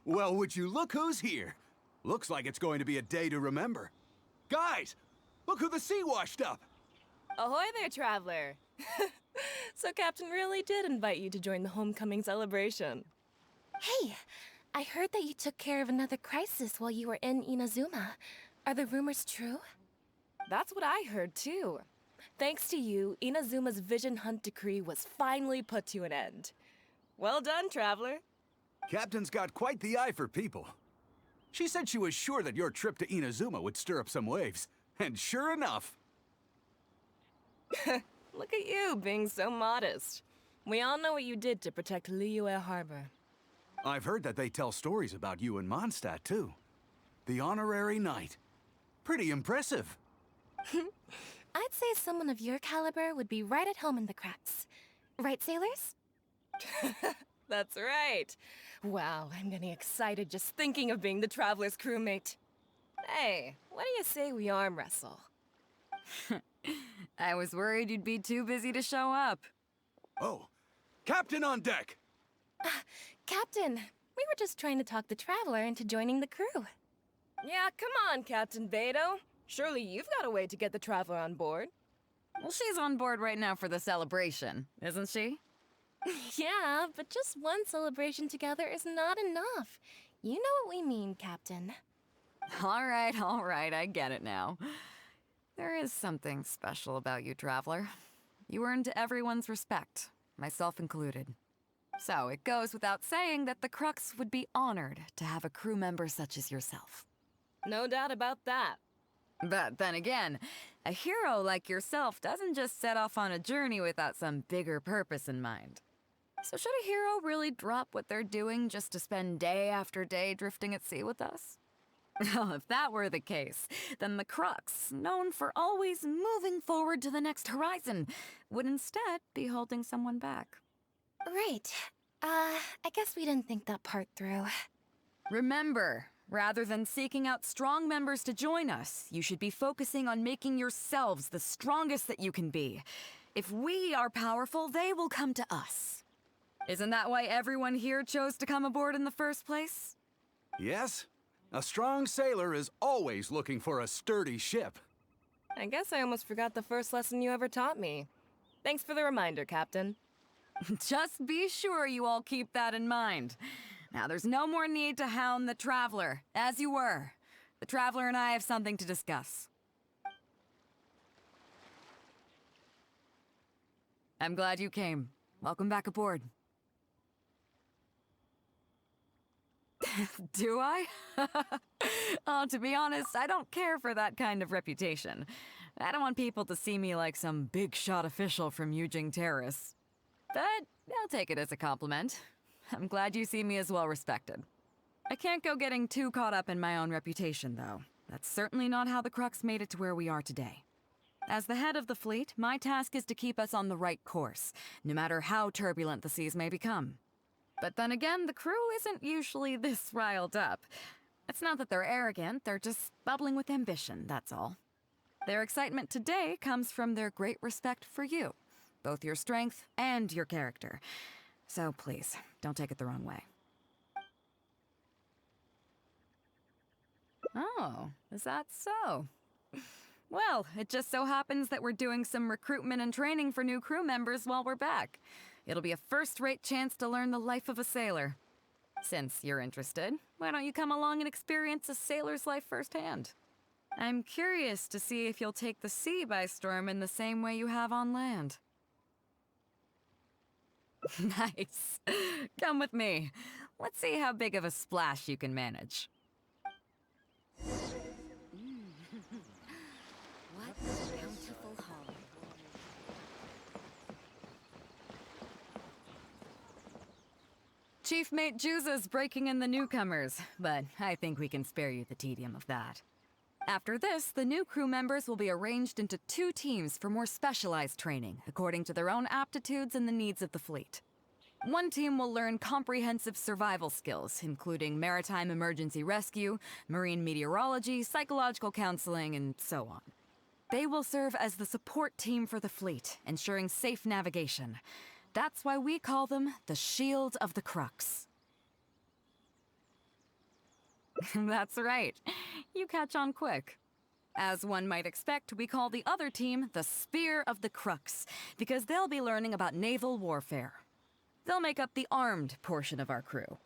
Well, would you look who's here? Looks like it's going to be a day to remember. Guys, look who the sea washed up! Ahoy there, traveler! So Captain really did invite you to join the homecoming celebration. Hey, I heard that you took care of another crisis while you were in Inazuma. Are the rumors true? That's what I heard too. Thanks to you, Inazuma's Vision Hunt decree was finally put to an end. Well done, traveler. Captain's got quite the eye for people. She said she was sure that your trip to Inazuma would stir up some waves. And sure enough... Look at you, being so modest. We all know what you did to protect Liyue Harbor. I've heard that they tell stories about you in Mondstadt, too. The honorary knight. Pretty impressive. I'd say someone of your caliber would be right at home in the cracks. Right, sailors? That's right. Wow, I'm getting excited just thinking of being the Traveler's crewmate. Hey, what do you say we arm wrestle? I was worried you'd be too busy to show up. Oh, Captain on deck! Captain, we were just trying to talk the Traveler into joining the crew. Yeah, come on, Captain Beto. Surely you've got a way to get the Traveler on board. Well, she's on board right now for the celebration, isn't she? Yeah, but just one celebration together is not enough. You know what we mean, Captain. All right, I get it now. There is something special about you, Traveler. You earned everyone's respect, myself included. So it goes without saying that the Crux would be honored to have a crew member such as yourself. No doubt about that. But then again, a hero like yourself doesn't just set off on a journey without some bigger purpose in mind. So should a hero really drop what they're doing just to spend day after day drifting at sea with us? Well, if that were the case, then the Crux, known for always moving forward to the next horizon, would instead be holding someone back. Right. I guess we didn't think that part through. Remember, rather than seeking out strong members to join us, you should be focusing on making yourselves the strongest that you can be. If we are powerful, they will come to us. Isn't that why everyone here chose to come aboard in the first place? Yes. A strong sailor is always looking for a sturdy ship. I guess I almost forgot the first lesson you ever taught me. Thanks for the reminder, Captain. Just be sure you all keep that in mind. Now, there's no more need to hound the Traveler, as you were. The Traveler and I have something to discuss. I'm glad you came. Welcome back aboard. Do I? Oh, to be honest, I don't care for that kind of reputation. I don't want people to see me like some big shot official from Yujing Terrace. But I'll take it as a compliment. I'm glad you see me as well respected. I can't go getting too caught up in my own reputation, though. That's certainly not how the Crux made it to where we are today. As the head of the fleet, my task is to keep us on the right course, no matter how turbulent the seas may become. But then again, the crew isn't usually this riled up. It's not that they're arrogant, they're just bubbling with ambition, that's all. Their excitement today comes from their great respect for you, both your strength and your character. So please, don't take it the wrong way. Oh, is that so? Well, it just so happens that we're doing some recruitment and training for new crew members while we're back. It'll be a first-rate chance to learn the life of a sailor. Since you're interested, why don't you come along and experience a sailor's life firsthand? I'm curious to see if you'll take the sea by storm in the same way you have on land. Nice. Come with me. Let's see how big of a splash you can manage. What a bountiful home. Chief Mate Juza's breaking in the newcomers, but I think we can spare you the tedium of that. After this, the new crew members will be arranged into 2 teams for more specialized training, according to their own aptitudes and the needs of the fleet. One team will learn comprehensive survival skills, including maritime emergency rescue, marine meteorology, psychological counseling, and so on. They will serve as the support team for the fleet, ensuring safe navigation. That's why we call them the Shield of the Crux. That's right. You catch on quick. As one might expect, we call the other team the Spear of the Crux, because they'll be learning about naval warfare. They'll make up the armed portion of our crew.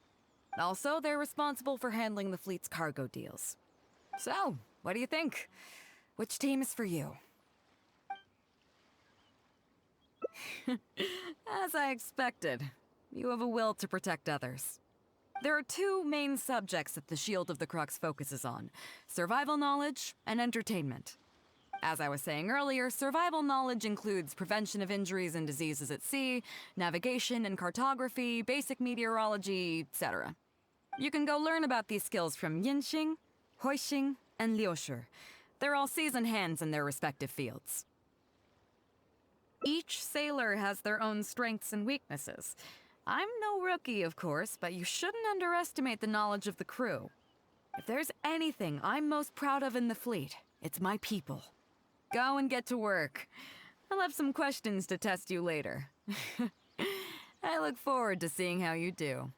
Also, they're responsible for handling the fleet's cargo deals. So, what do you think? Which team is for you? As I expected, you have a will to protect others. There are two main subjects that the Shield of the Crux focuses on: survival knowledge and entertainment. As I was saying earlier, survival knowledge includes prevention of injuries and diseases at sea, navigation and cartography, basic meteorology, etc. You can go learn about these skills from Genshin, Hoixing, and Liushi. They're all seasoned hands in their respective fields. Each sailor has their own strengths and weaknesses. I'm no rookie, of course, but you shouldn't underestimate the knowledge of the crew. If there's anything I'm most proud of in the fleet, it's my people. Go and get to work. I'll have some questions to test you later. I look forward to seeing how you do.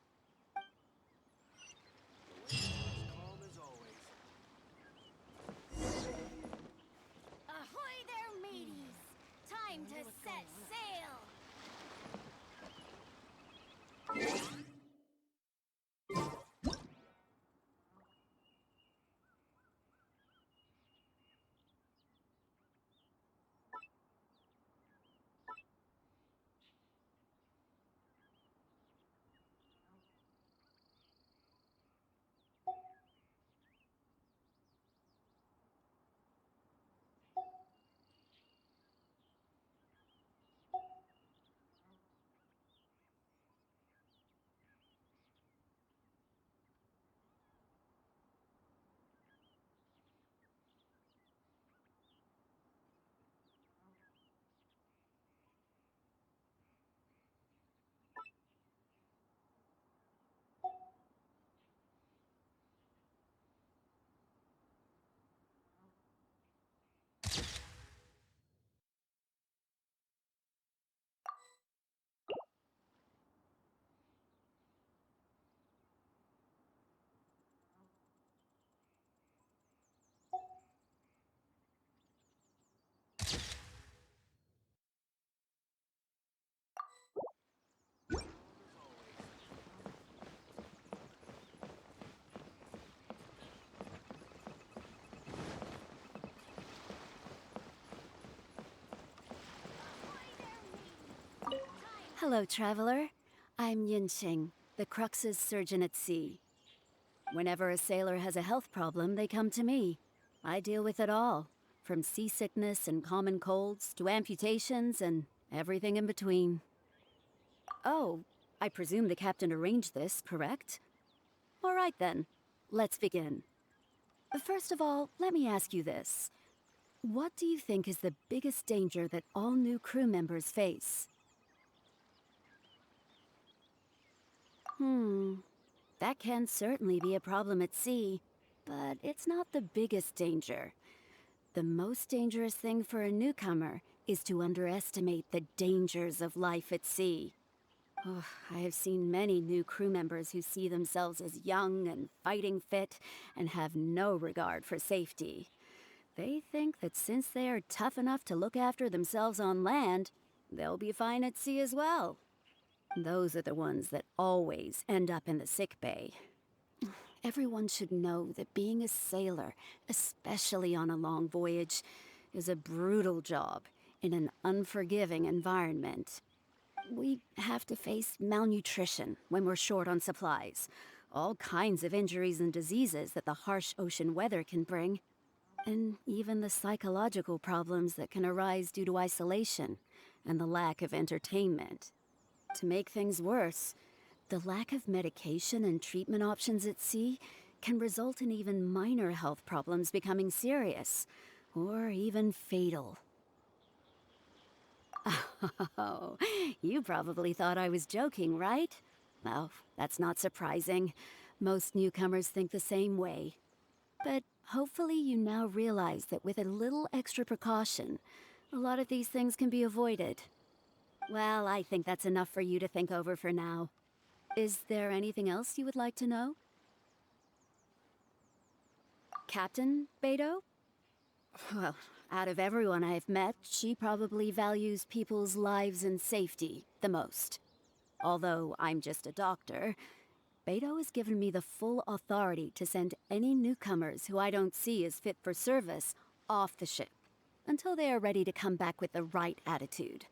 Ahoy there, mateys! Time to set sail! Hello, traveler. I'm Yinxing, the Crux's surgeon at sea. Whenever a sailor has a health problem, they come to me. I deal with it all, from seasickness and common colds to amputations and everything in between. Oh, I presume the captain arranged this, correct? All right then, let's begin. First of all, let me ask you this. What do you think is the biggest danger that all new crew members face? That can certainly be a problem at sea, but it's not the biggest danger. The most dangerous thing for a newcomer is to underestimate the dangers of life at sea. Oh, I have seen many new crew members who see themselves as young and fighting fit and have no regard for safety. They think that since they are tough enough to look after themselves on land, they'll be fine at sea as well. Those are the ones that always end up in the sick bay. Everyone should know that being a sailor, especially on a long voyage, is a brutal job in an unforgiving environment. We have to face malnutrition when we're short on supplies, all kinds of injuries and diseases that the harsh ocean weather can bring, and even the psychological problems that can arise due to isolation and the lack of entertainment. To make things worse, the lack of medication and treatment options at sea can result in even minor health problems becoming serious, or even fatal. Oh, you probably thought I was joking, right? Well, that's not surprising. Most newcomers think the same way. But hopefully you now realize that with a little extra precaution, a lot of these things can be avoided. Well, I think that's enough for you to think over for now. Is there anything else you would like to know? Captain Beidou? Well, out of everyone I've met, she probably values people's lives and safety the most. Although I'm just a doctor, Beidou has given me the full authority to send any newcomers who I don't see as fit for service off the ship, until they are ready to come back with the right attitude.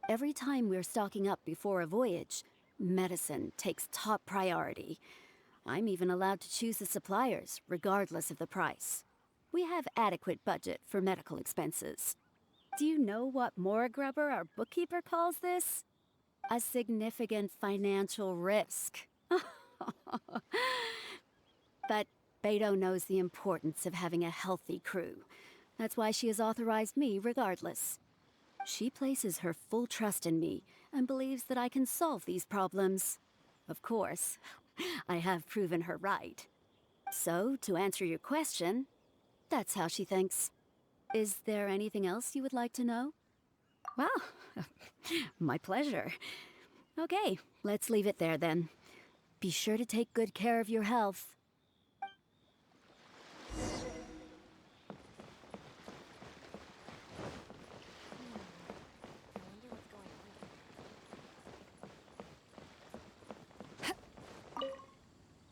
Every time we're stocking up before a voyage, medicine takes top priority. I'm even allowed to choose the suppliers, regardless of the price. We have adequate budget for medical expenses. Do you know what Morgrubber, our bookkeeper, calls this? A significant financial risk. But Beidou knows the importance of having a healthy crew. That's why she has authorized me regardless. She places her full trust in me and believes that I can solve these problems. Of course, I have proven her right. So, to answer your question, that's how she thinks. Is there anything else you would like to know? Well, my pleasure. Okay, let's leave it there then. Be sure to take good care of your health.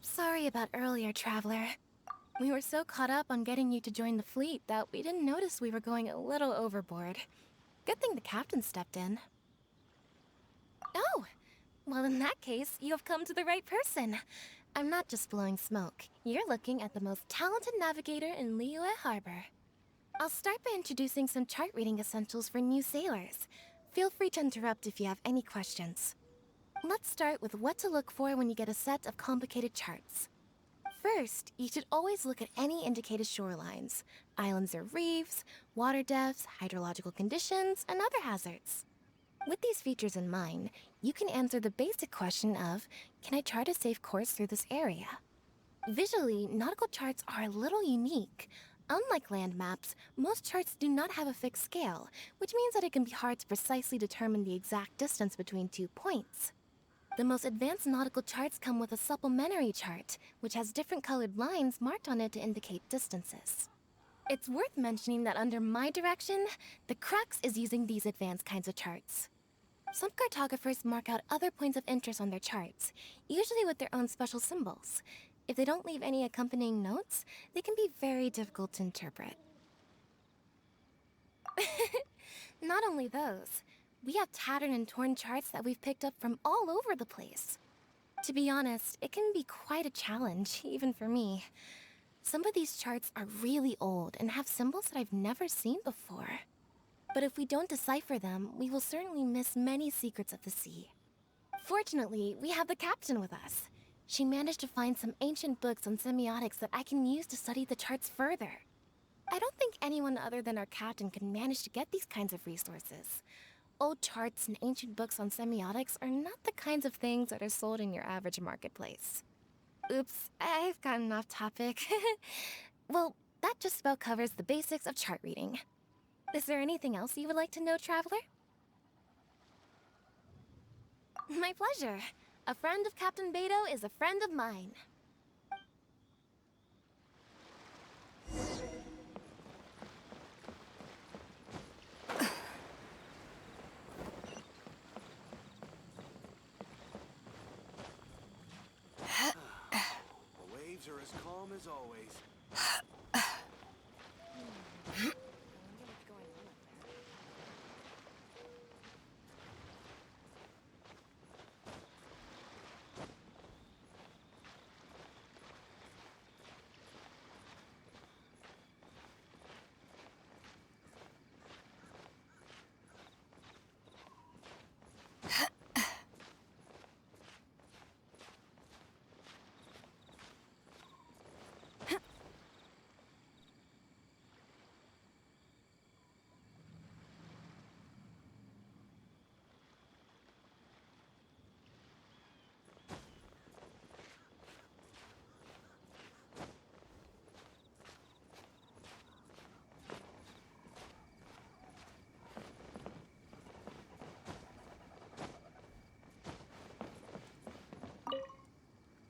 Sorry about earlier, Traveler. We were so caught up on getting you to join the fleet that we didn't notice we were going a little overboard. Good thing the captain stepped in. Oh! Well, in that case, you have come to the right person. I'm not just blowing smoke. You're looking at the most talented navigator in Liyue Harbor. I'll start by introducing some chart reading essentials for new sailors. Feel free to interrupt if you have any questions. Let's start with what to look for when you get a set of complicated charts. First, you should always look at any indicated shorelines, islands or reefs, water depths, hydrological conditions, and other hazards. With these features in mind, you can answer the basic question of, can I chart a safe course through this area? Visually, nautical charts are a little unique. Unlike land maps, most charts do not have a fixed scale, which means that it can be hard to precisely determine the exact distance between 2 points. The most advanced nautical charts come with a supplementary chart, which has different colored lines marked on it to indicate distances. It's worth mentioning that under my direction, the crux is using these advanced kinds of charts. Some cartographers mark out other points of interest on their charts, usually with their own special symbols. If they don't leave any accompanying notes, they can be very difficult to interpret. Not only those, we have tattered and torn charts that we've picked up from all over the place. To be honest, it can be quite a challenge, even for me. Some of these charts are really old and have symbols that I've never seen before. But if we don't decipher them, we will certainly miss many secrets of the sea. Fortunately, we have the captain with us. She managed to find some ancient books on semiotics that I can use to study the charts further. I don't think anyone other than our captain could manage to get these kinds of resources. Old charts and ancient books on semiotics are not the kinds of things that are sold in your average marketplace. Oops, I've gotten off topic. Well, that just about covers the basics of chart reading. Is there anything else you would like to know, Traveler? My pleasure. A friend of Captain Beidou is a friend of mine. The waves are as calm as always.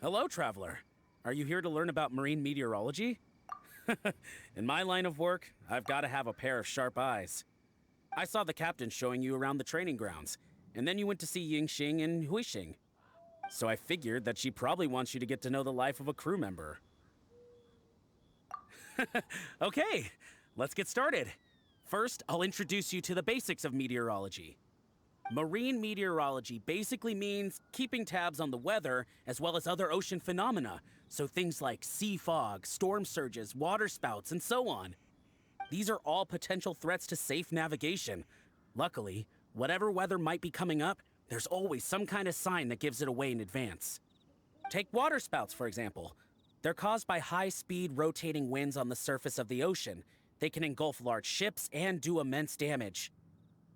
Hello, traveler. Are you here to learn about marine meteorology? In my line of work, I've got to have a pair of sharp eyes. I saw the captain showing you around the training grounds, and then you went to see Yingxing and Huixing. So I figured that she probably wants you to get to know the life of a crew member. Okay, let's get started. First, I'll introduce you to the basics of meteorology. Marine meteorology basically means keeping tabs on the weather as well as other ocean phenomena, so things like sea fog, storm surges, water spouts, and so on. These are all potential threats to safe navigation. Luckily, whatever weather might be coming up, there's always some kind of sign that gives it away in advance. Take water spouts, for example. They're caused by high-speed rotating winds on the surface of the ocean. They can engulf large ships and do immense damage.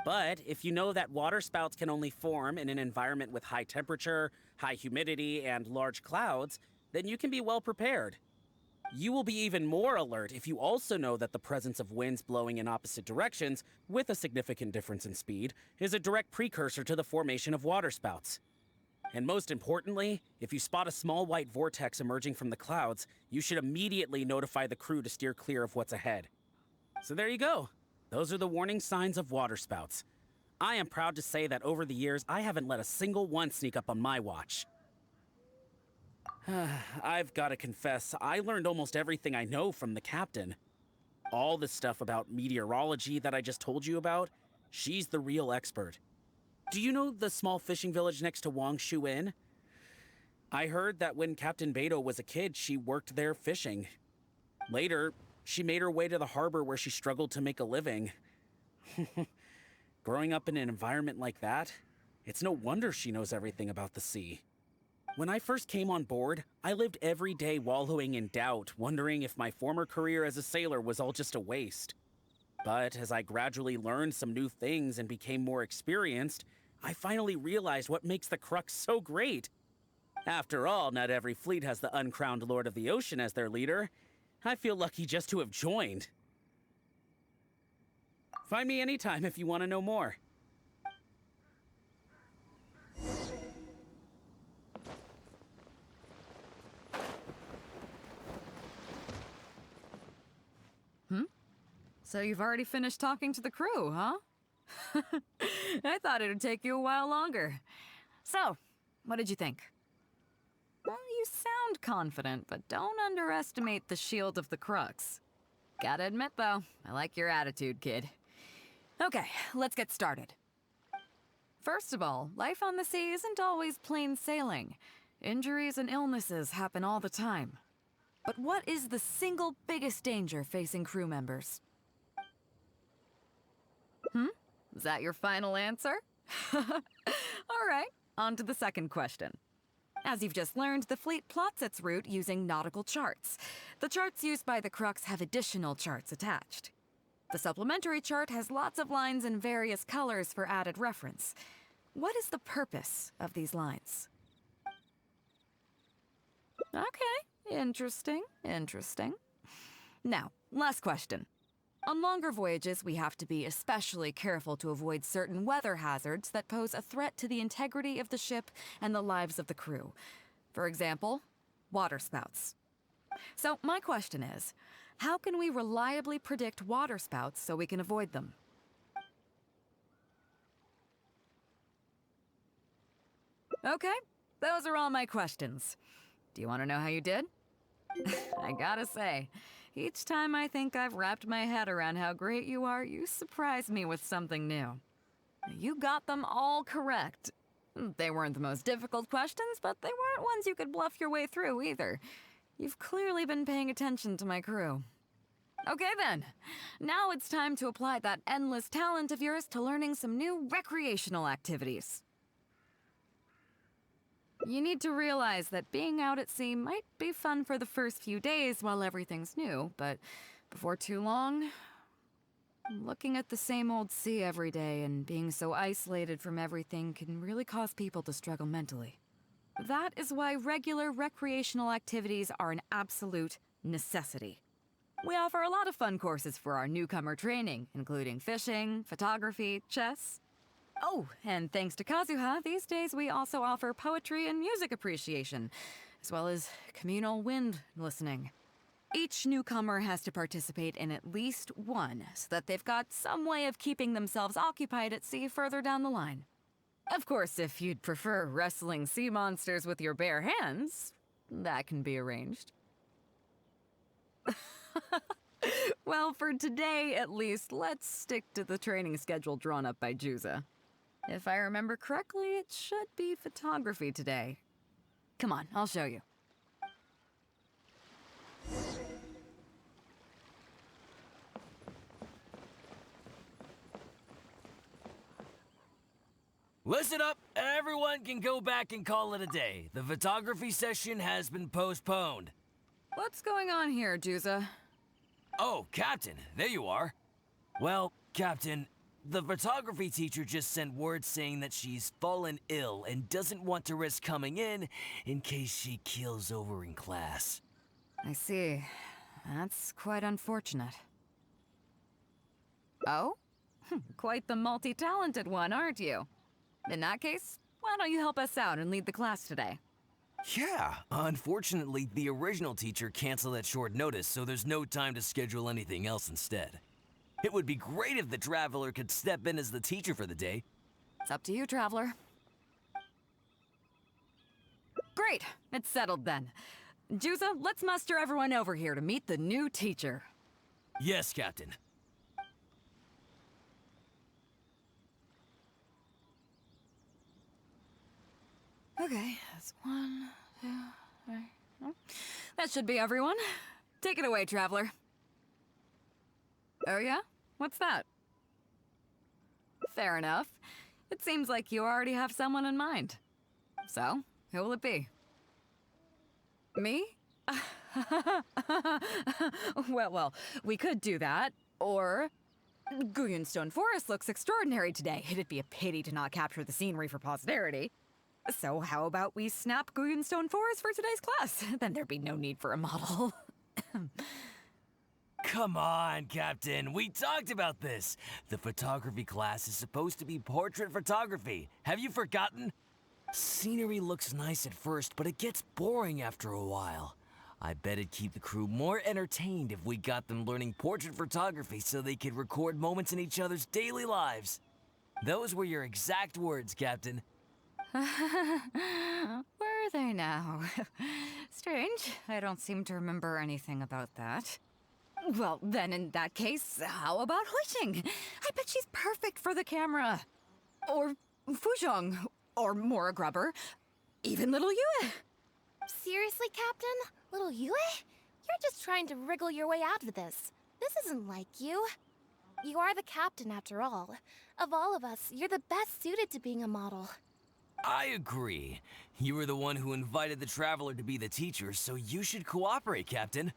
But if you know that water spouts can only form in an environment with high temperature, high humidity, and large clouds, then you can be well prepared. You will be even more alert if you also know that the presence of winds blowing in opposite directions, with a significant difference in speed, is a direct precursor to the formation of waterspouts. And most importantly, if you spot a small white vortex emerging from the clouds, you should immediately notify the crew to steer clear of what's ahead. So there you go. Those are the warning signs of waterspouts. I am proud to say that over the years, I haven't let a single one sneak up on my watch. I've got to confess, I learned almost everything I know from the captain. All the stuff about meteorology that I just told you about, she's the real expert. Do you know the small fishing village next to Wangshu Inn? I heard that when Captain Beto was a kid, she worked there fishing. Later, she made her way to the harbor where she struggled to make a living. Growing up in an environment like that, it's no wonder she knows everything about the sea. When I first came on board, I lived every day wallowing in doubt, wondering if my former career as a sailor was all just a waste. But as I gradually learned some new things and became more experienced, I finally realized what makes the Crux so great. After all, not every fleet has the uncrowned Lord of the Ocean as their leader. I feel lucky just to have joined. Find me anytime if you want to know more. So you've already finished talking to the crew, huh? I thought it would take you a while longer. So, what did you think? Well, you sound confident, but don't underestimate the shield of the Crux. Gotta admit, though, I like your attitude, kid. Okay, let's get started. First of all, life on the sea isn't always plain sailing. Injuries and illnesses happen all the time. But what is the single biggest danger facing crew members? Is that your final answer? All right, on to the second question. As you've just learned, the fleet plots its route using nautical charts. The charts used by the Crux have additional charts attached. The supplementary chart has lots of lines in various colors for added reference. What is the purpose of these lines? Okay, interesting. Now, last question. On longer voyages, we have to be especially careful to avoid certain weather hazards that pose a threat to the integrity of the ship and the lives of the crew. For example, waterspouts. So my question is, how can we reliably predict waterspouts so we can avoid them? Okay, those are all my questions. Do you want to know how you did? I gotta say, each time I think I've wrapped my head around how great you are, you surprise me with something new. You got them all correct. They weren't the most difficult questions, but they weren't ones you could bluff your way through either. You've clearly been paying attention to my crew. Okay then, now it's time to apply that endless talent of yours to learning some new recreational activities. You need to realize that being out at sea might be fun for the first few days while everything's new, but before too long, looking at the same old sea every day and being so isolated from everything can really cause people to struggle mentally. That is why regular recreational activities are an absolute necessity. We offer a lot of fun courses for our newcomer training, including fishing, photography, chess. Oh, and thanks to Kazuha, these days we also offer poetry and music appreciation, as well as communal wind listening. Each newcomer has to participate in at least one, so that they've got some way of keeping themselves occupied at sea further down the line. Of course, if you'd prefer wrestling sea monsters with your bare hands, that can be arranged. Well, for today at least, let's stick to the training schedule drawn up by Juza. If I remember correctly, it should be photography today. Come on, I'll show you. Listen up, everyone can go back and call it a day. The photography session has been postponed. What's going on here, Juza? Oh, Captain, there you are. Well, Captain, the photography teacher just sent word saying that she's fallen ill and doesn't want to risk coming in case she keels over in class. I see. That's quite unfortunate. Oh? Quite the multi-talented one, aren't you? In that case, why don't you help us out and lead the class today? Yeah, unfortunately, the original teacher canceled at short notice, so there's no time to schedule anything else instead. It would be great if the Traveler could step in as the teacher for the day. It's up to you, Traveler. Great! It's settled then. Juza, let's muster everyone over here to meet the new teacher. Yes, Captain. Okay, that's 1, 2, 3. Oh, that should be everyone. Take it away, Traveler. Oh yeah? What's that? Fair enough. It seems like you already have someone in mind. So, who will it be? Me? Well, we could do that, or... Guyunstone Forest looks extraordinary today. It'd be a pity to not capture the scenery for posterity. So how about we snap Guyunstone Forest for today's class? Then there'd be no need for a model. Come on, Captain. We talked about this. The photography class is supposed to be portrait photography. Have you forgotten? Scenery looks nice at first, but it gets boring after a while. I bet it'd keep the crew more entertained if we got them learning portrait photography so they could record moments in each other's daily lives. Those were your exact words, Captain. Were they now? Strange. I don't seem to remember anything about that. Well, then in that case, how about Huixing? I bet she's perfect for the camera. Or Fuzhong. Or Mora Grubber. Even little Yue. Seriously, Captain? Little Yue? You're just trying to wriggle your way out of this. This isn't like you. You are the captain, after all. Of all of us, you're the best suited to being a model. I agree. You were the one who invited the Traveler to be the teacher, so you should cooperate, Captain.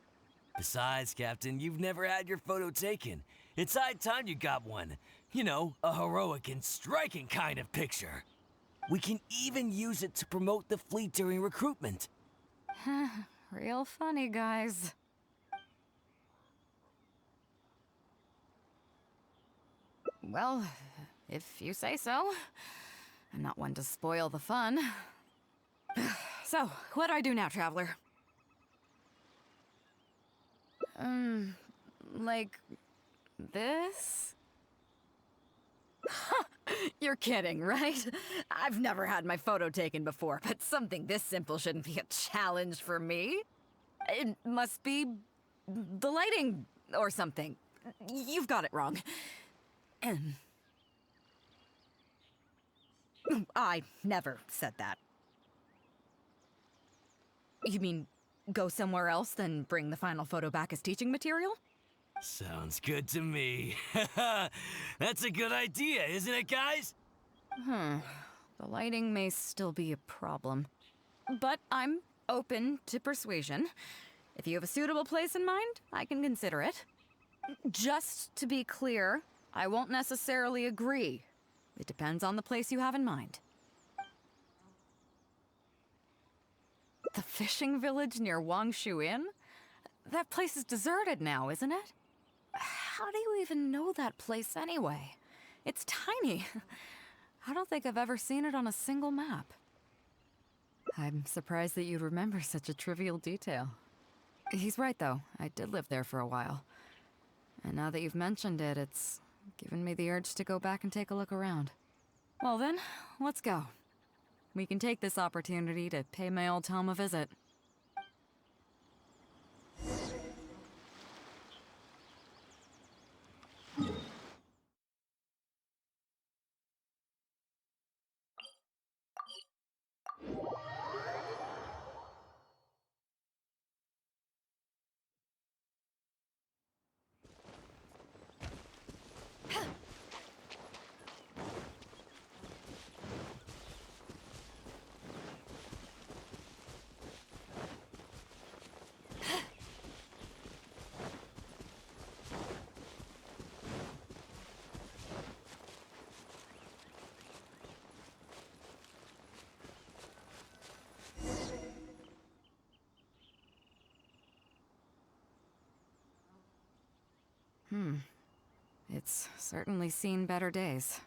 Besides, Captain, you've never had your photo taken. It's high time you got one. You know, a heroic and striking kind of picture. We can even use it to promote the fleet during recruitment. Real funny, guys. Well, if you say so. I'm not one to spoil the fun. So, what do I do now, Traveler? Like this? You're kidding, right? I've never had my photo taken before, but something this simple shouldn't be a challenge for me. It must be the lighting or something. You've got it wrong. I never said that. You mean go somewhere else, then bring the final photo back as teaching material? Sounds good to me. That's a good idea, isn't it, guys? The lighting may still be a problem. But I'm open to persuasion. If you have a suitable place in mind, I can consider it. Just to be clear, I won't necessarily agree. It depends on the place you have in mind. The fishing village near Wangshu Inn? That place is deserted now, isn't it? How do you even know that place anyway? It's tiny. I don't think I've ever seen it on a single map. I'm surprised that you'd remember such a trivial detail. He's right, though. I did live there for a while. And now that you've mentioned it, it's given me the urge to go back and take a look around. Well then, let's go. We can take this opportunity to pay my old home a visit. It's certainly seen better days.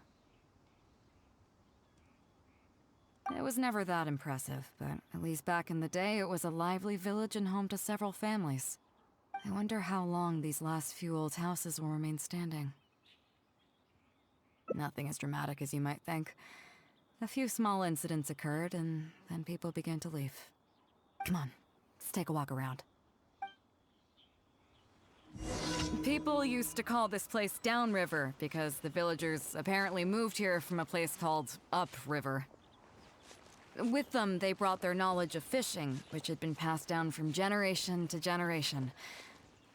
It was never that impressive, but at least back in the day, it was a lively village and home to several families. I wonder how long these last few old houses will remain standing. Nothing as dramatic as you might think. A few small incidents occurred, and then people began to leave. Come on, let's take a walk around. People used to call this place Downriver because the villagers apparently moved here from a place called Upriver. With them, they brought their knowledge of fishing, which had been passed down from generation to generation.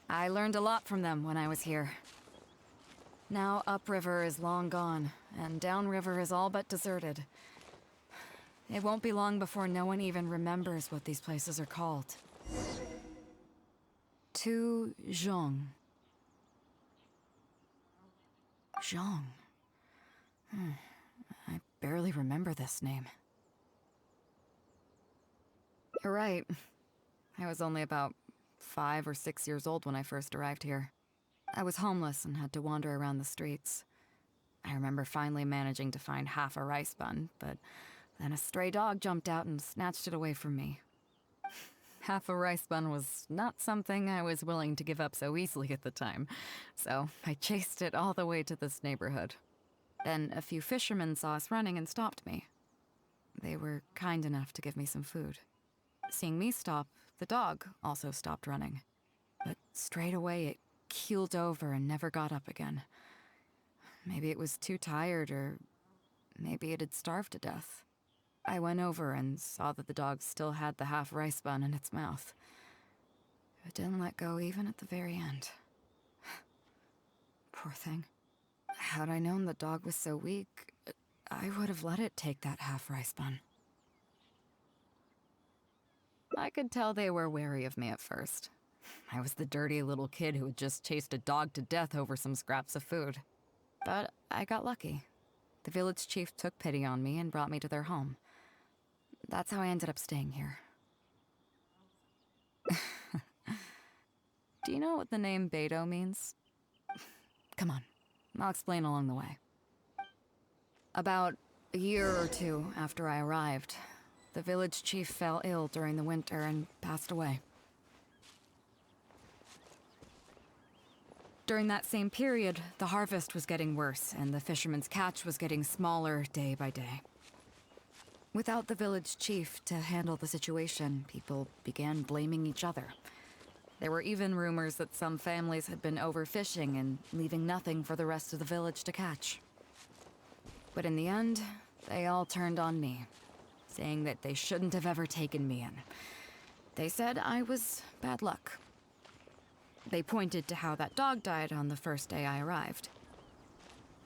I learned a lot from them when I was here. Now Upriver is long gone, and Downriver is all but deserted. It won't be long before no one even remembers what these places are called. Tu Zhong. Zhong. I barely remember this name. You're right. I was only about 5 or 6 years old when I first arrived here. I was homeless and had to wander around the streets. I remember finally managing to find half a rice bun, but then a stray dog jumped out and snatched it away from me. Half a rice bun was not something I was willing to give up so easily at the time, so I chased it all the way to this neighborhood. Then a few fishermen saw us running and stopped me. They were kind enough to give me some food. Seeing me stop, the dog also stopped running. But straight away it keeled over and never got up again. Maybe it was too tired, or maybe it had starved to death. I went over and saw that the dog still had the half rice bun in its mouth. It didn't let go even at the very end. Poor thing. Had I known the dog was so weak, I would have let it take that half rice bun. I could tell they were wary of me at first. I was the dirty little kid who had just chased a dog to death over some scraps of food. But I got lucky. The village chief took pity on me and brought me to their home. That's how I ended up staying here. Do you know what the name Beidou means? Come on, I'll explain along the way. About a year or two after I arrived, the village chief fell ill during the winter and passed away. During that same period, the harvest was getting worse, and the fishermen's catch was getting smaller day by day. Without the village chief to handle the situation, people began blaming each other. There were even rumors that some families had been overfishing and leaving nothing for the rest of the village to catch. But in the end, they all turned on me, saying that they shouldn't have ever taken me in. They said I was bad luck. They pointed to how that dog died on the first day I arrived.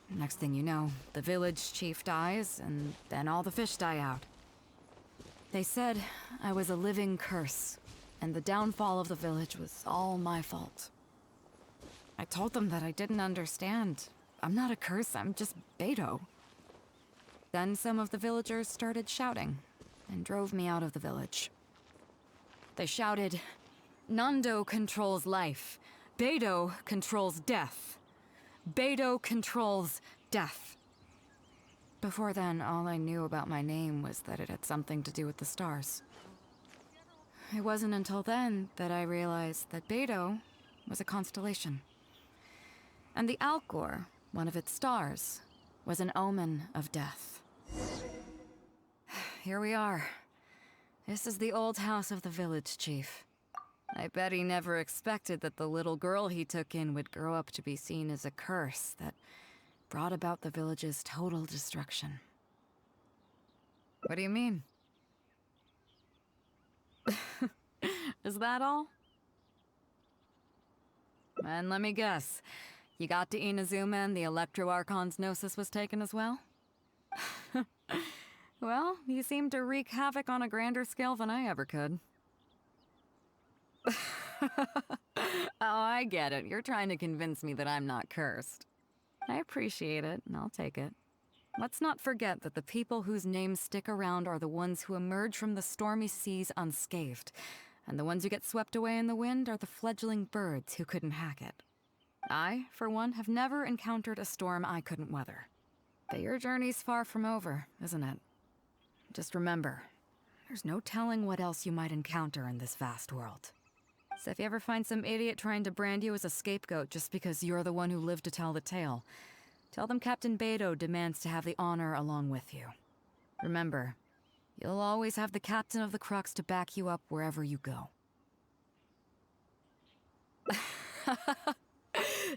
Next thing you know, the village chief dies, and then all the fish die out. They said I was a living curse, and the downfall of the village was all my fault. I told them that I didn't understand. I'm not a curse, I'm just Beidou. Then some of the villagers started shouting, and drove me out of the village. They shouted, "Nando controls life. Beidou controls death. Beidou controls death." Before then, all I knew about my name was that it had something to do with the stars. It wasn't until then that I realized that Beidou was a constellation. And the Alcor, one of its stars, was an omen of death. Here we are. This is the old house of the village chief. I bet he never expected that the little girl he took in would grow up to be seen as a curse that brought about the village's total destruction. What do you mean? Is that all? And let me guess, you got to Inazuma and the Electro Archon's Gnosis was taken as well? Well, you seem to wreak havoc on a grander scale than I ever could. Oh, I get it. You're trying to convince me that I'm not cursed. I appreciate it, and I'll take it. Let's not forget that the people whose names stick around are the ones who emerge from the stormy seas unscathed, and the ones who get swept away in the wind are the fledgling birds who couldn't hack it. I, for one, have never encountered a storm I couldn't weather. But your journey's far from over, isn't it? Just remember, there's no telling what else you might encounter in this vast world. So if you ever find some idiot trying to brand you as a scapegoat just because you're the one who lived to tell the tale, tell them Captain Beidou demands to have the honor along with you. Remember, you'll always have the captain of the Crux to back you up wherever you go.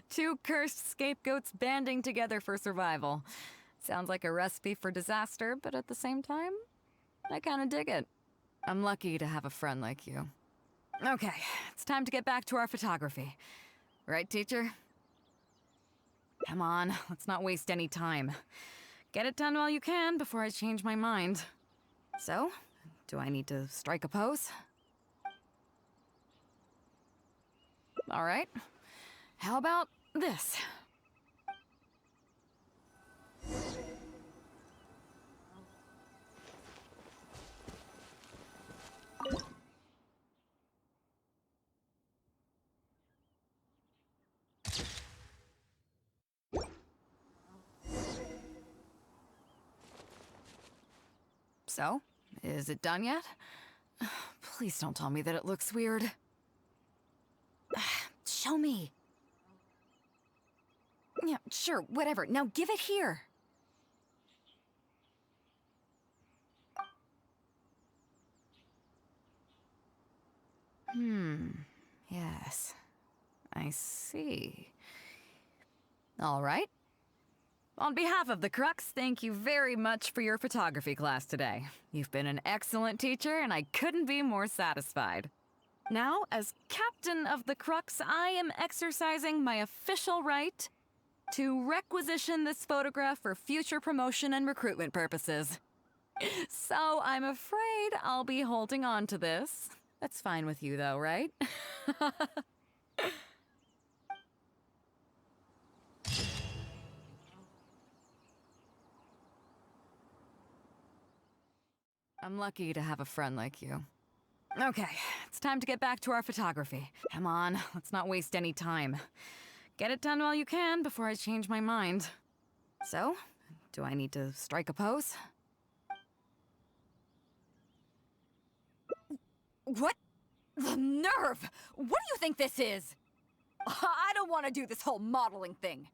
Two cursed scapegoats banding together for survival. Sounds like a recipe for disaster, but at the same time, I kinda dig it. I'm lucky to have a friend like you. Okay, it's time to get back to our photography. Right, teacher? Come on, let's not waste any time. Get it done while you can before I change my mind. So, do I need to strike a pose? All right. How about this? So, is it done yet? Please don't tell me that it looks weird. Show me. Yeah, sure, whatever. Now give it here. Yes. I see. All right. On behalf of the Crux, thank you very much for your photography class today. You've been an excellent teacher, and I couldn't be more satisfied. Now, as captain of the Crux, I am exercising my official right to requisition this photograph for future promotion and recruitment purposes. So I'm afraid I'll be holding on to this. That's fine with you, though, right? I'm lucky to have a friend like you. Okay, it's time to get back to our photography. Come on, let's not waste any time. Get it done while you can before I change my mind. So, do I need to strike a pose? What? The nerve! What do you think this is? I don't want to do this whole modeling thing.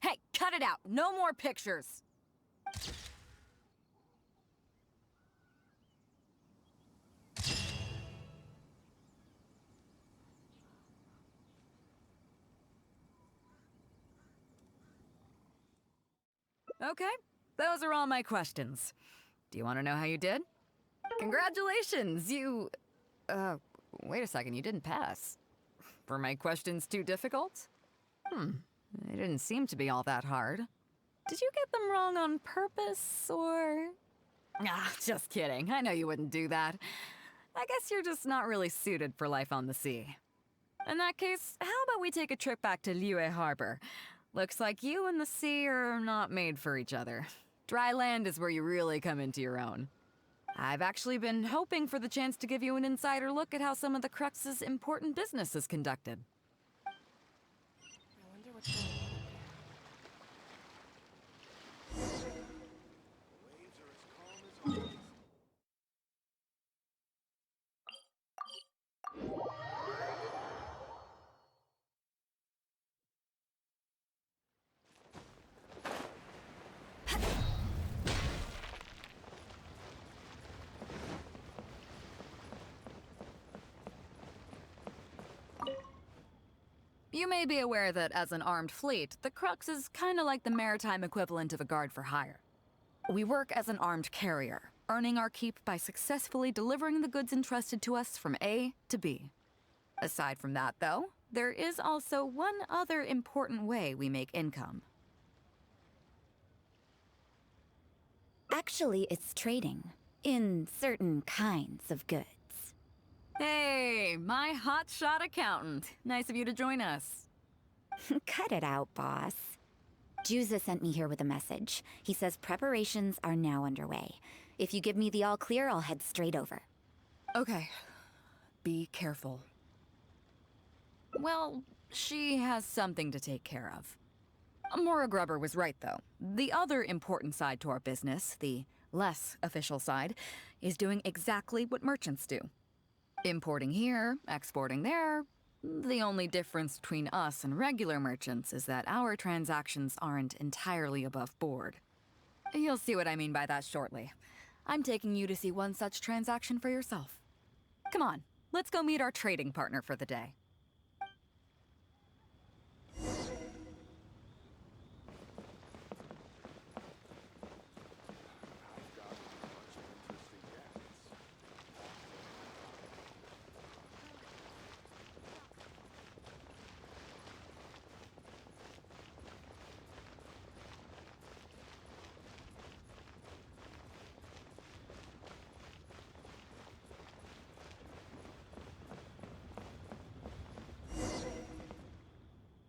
Hey, cut it out. No more pictures. Okay, those are all my questions. Do you want to know how you did? Congratulations, you... wait a second, you didn't pass. Were my questions too difficult? They didn't seem to be all that hard. Did you get them wrong on purpose, or...? Ah, just kidding. I know you wouldn't do that. I guess you're just not really suited for life on the sea. In that case, how about we take a trip back to Liyue Harbor? Looks like you and the sea are not made for each other. Dry land is where you really come into your own. I've actually been hoping for the chance to give you an insider look at how some of the Crux's important business is conducted. I wonder what's going on. You may be aware that as an armed fleet, the Crux is kinda like the maritime equivalent of a guard for hire. We work as an armed carrier, earning our keep by successfully delivering the goods entrusted to us from A to B. Aside from that, though, there is also one other important way we make income. Actually, it's trading. In certain kinds of goods. Hey, my hotshot accountant. Nice of you to join us. Cut it out, boss. Juza sent me here with a message. He says preparations are now underway. If you give me the all clear, I'll head straight over. Okay. Be careful. Well, she has something to take care of. Mora Grubber was right, though. The other important side to our business, the less official side, is doing exactly what merchants do. Importing here, exporting there. The only difference between us and regular merchants is that our transactions aren't entirely above board. You'll see what I mean by that shortly. I'm taking you to see one such transaction for yourself. Come on, let's go meet our trading partner for the day.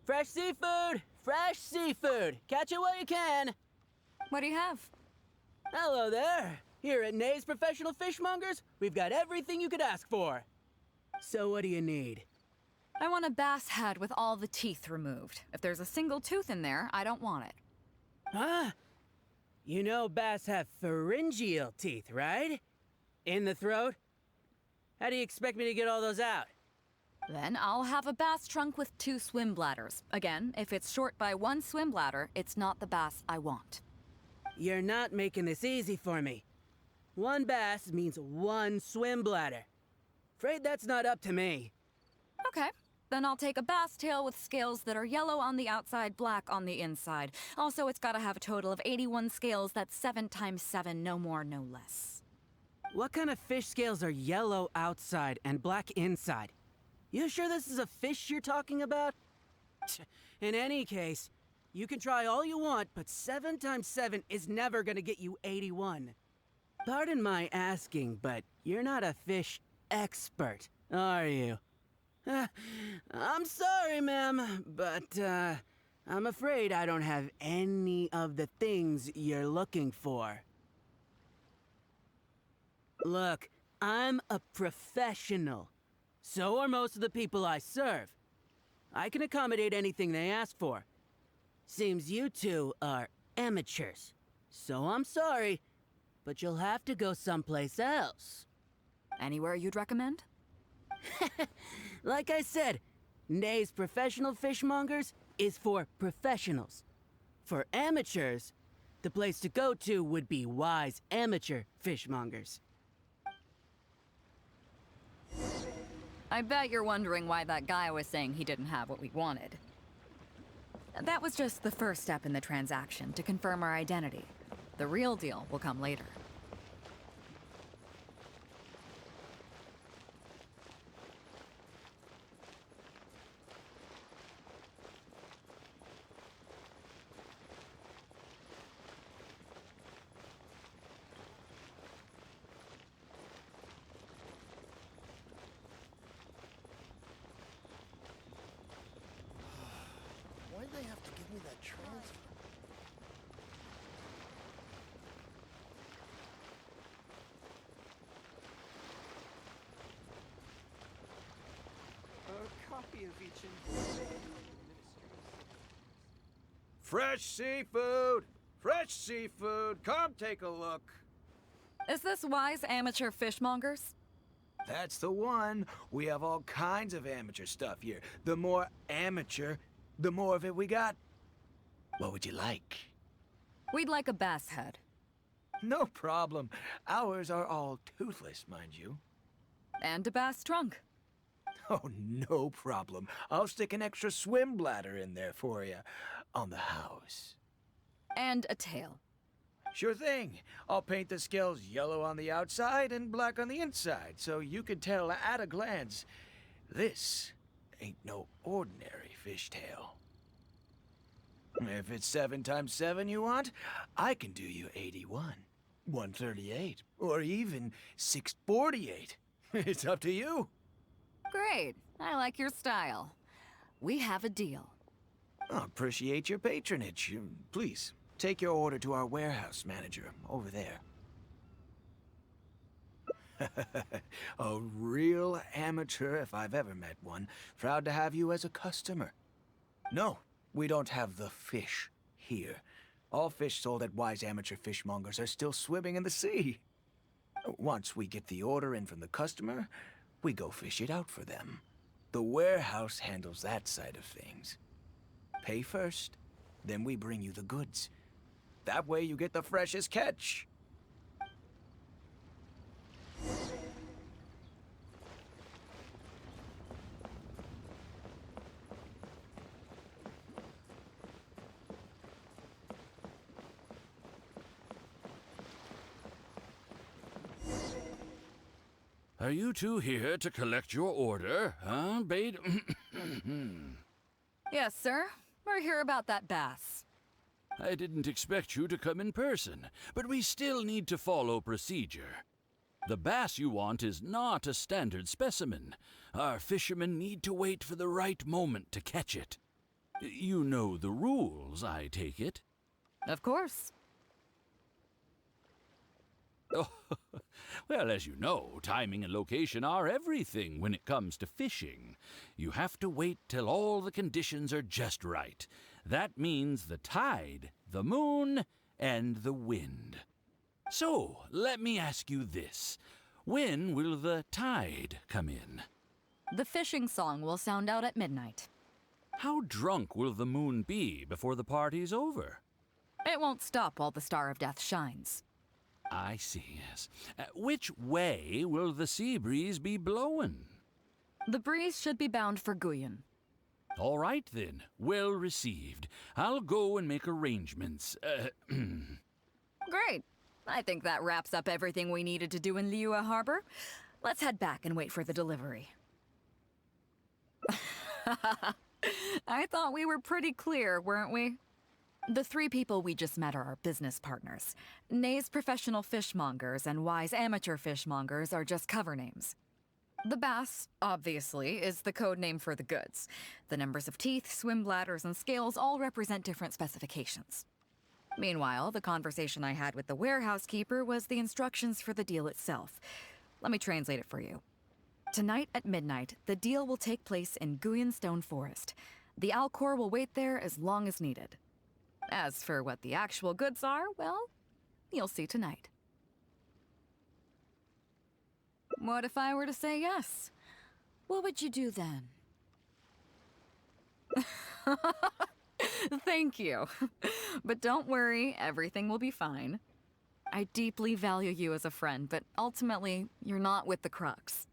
Fresh seafood! Fresh seafood! Catch it while you can! What do you have? Hello there! Here at Nay's Professional Fishmongers, we've got everything you could ask for. So what do you need? I want a bass head with all the teeth removed. If there's a single tooth in there, I don't want it. Huh? You know bass have pharyngeal teeth, right? In the throat? How do you expect me to get all those out? Then I'll have a bass trunk with 2 swim bladders. Again, if it's short by 1 swim bladder, it's not the bass I want. You're not making this easy for me. 1 bass means 1 swim bladder. Afraid that's not up to me. Okay, then I'll take a bass tail with scales that are yellow on the outside, black on the inside. Also, it's gotta have a total of 81 scales. That's 7 times 7, no more, no less. What kind of fish scales are yellow outside and black inside? You sure this is a fish you're talking about? In any case, you can try all you want, but 7 times 7 is never gonna get you 81. Pardon my asking, but you're not a fish expert, are you? I'm sorry, ma'am, but I'm afraid I don't have any of the things you're looking for. Look, I'm a professional. So are most of the people I serve. I can accommodate anything they ask for. Seems you two are amateurs. So I'm sorry, but you'll have to go someplace else. Anywhere you'd recommend? Like I said, Nay's Professional Fishmongers is for professionals. For amateurs, the place to go to would be Wise Amateur Fishmongers. I bet you're wondering why that guy was saying he didn't have what we wanted. That was just the first step in the transaction to confirm our identity. The real deal will come later. Why'd they have to give me that transfer? A copy of each Fresh seafood! Fresh seafood! Come take a look! Is this Wise Amateur Fishmongers? That's the one. We have all kinds of amateur stuff here. The more amateur, the more of it we got. What would you like? We'd like a bass head. No problem. Ours are all toothless, mind you. And a bass trunk. Oh, no problem. I'll stick an extra swim bladder in there for you. On the house. And a tail. Sure thing. I'll paint the scales yellow on the outside and black on the inside, so you can tell at a glance, this ain't no ordinary fishtail. If it's 7 times 7 you want, I can do you 81, 138, or even 648. It's up to you. Great. I like your style. We have a deal. I appreciate your patronage. Please, take your order to our warehouse manager over there. A real amateur if I've ever met one. Proud to have you as a customer. No, we don't have the fish here. All fish sold at Wise Amateur Fishmongers are still swimming in the sea. Once we get the order in from the customer, we go fish it out for them. The warehouse handles that side of things. Pay first, then we bring you the goods. That way you get the freshest catch. Are you two here to collect your order, huh, Bade? Yes, sir. We're here about that bass. I didn't expect you to come in person, but we still need to follow procedure. The bass you want is not a standard specimen. Our fishermen need to wait for the right moment to catch it. You know the rules, I take it? Of course. Oh, well, as you know, timing and location are everything when it comes to fishing. You have to wait till all the conditions are just right. That means the tide, the moon, and the wind. So, let me ask you this. When will the tide come in? The fishing song will sound out at midnight. How drunk will the moon be before the party's over? It won't stop while the Star of Death shines. I see, yes. Which way will the sea breeze be blowing? The breeze should be bound for Guyan. All right, then. Well received. I'll go and make arrangements. Great. I think that wraps up everything we needed to do in Liyue Harbor. Let's head back and wait for the delivery. I thought we were pretty clear, weren't we? The 3 people we just met are our business partners. Nay's professional fishmongers and Wise amateur fishmongers are just cover names. The bass, obviously, is the code name for the goods. The numbers of teeth, swim bladders, and scales all represent different specifications. Meanwhile, the conversation I had with the warehouse keeper was the instructions for the deal itself. Let me translate it for you. Tonight at midnight, the deal will take place in Guyan Stone Forest. The Alcor will wait there as long as needed. As for what the actual goods are, well, you'll see tonight. What if I were to say yes? What would you do then? Thank you. But don't worry, everything will be fine. I deeply value you as a friend, but ultimately, you're not with the Crux.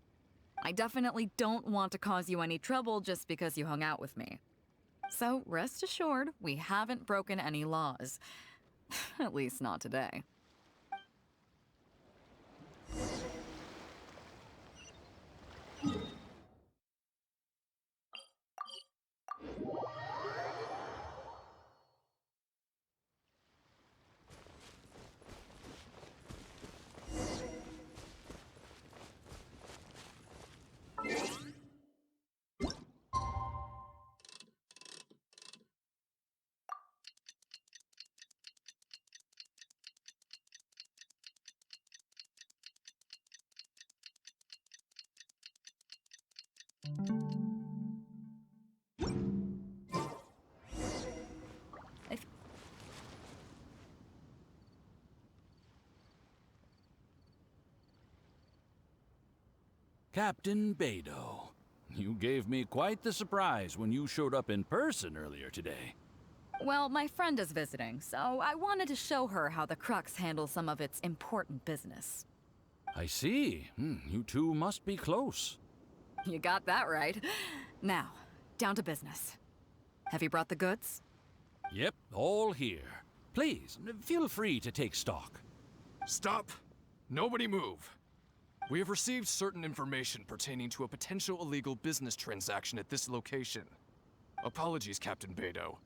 I definitely don't want to cause you any trouble just because you hung out with me. So rest assured, we haven't broken any laws. At least not today. Captain Beidou, you gave me quite the surprise when you showed up in person earlier today. Well, my friend is visiting, so I wanted to show her how the Crux handles some of its important business. I see. You two must be close. You got that right. Now, down to business. Have you brought the goods? Yep, all here. Please, feel free to take stock. Stop! Nobody move! We have received certain information pertaining to a potential illegal business transaction at this location. Apologies, Captain Beidou,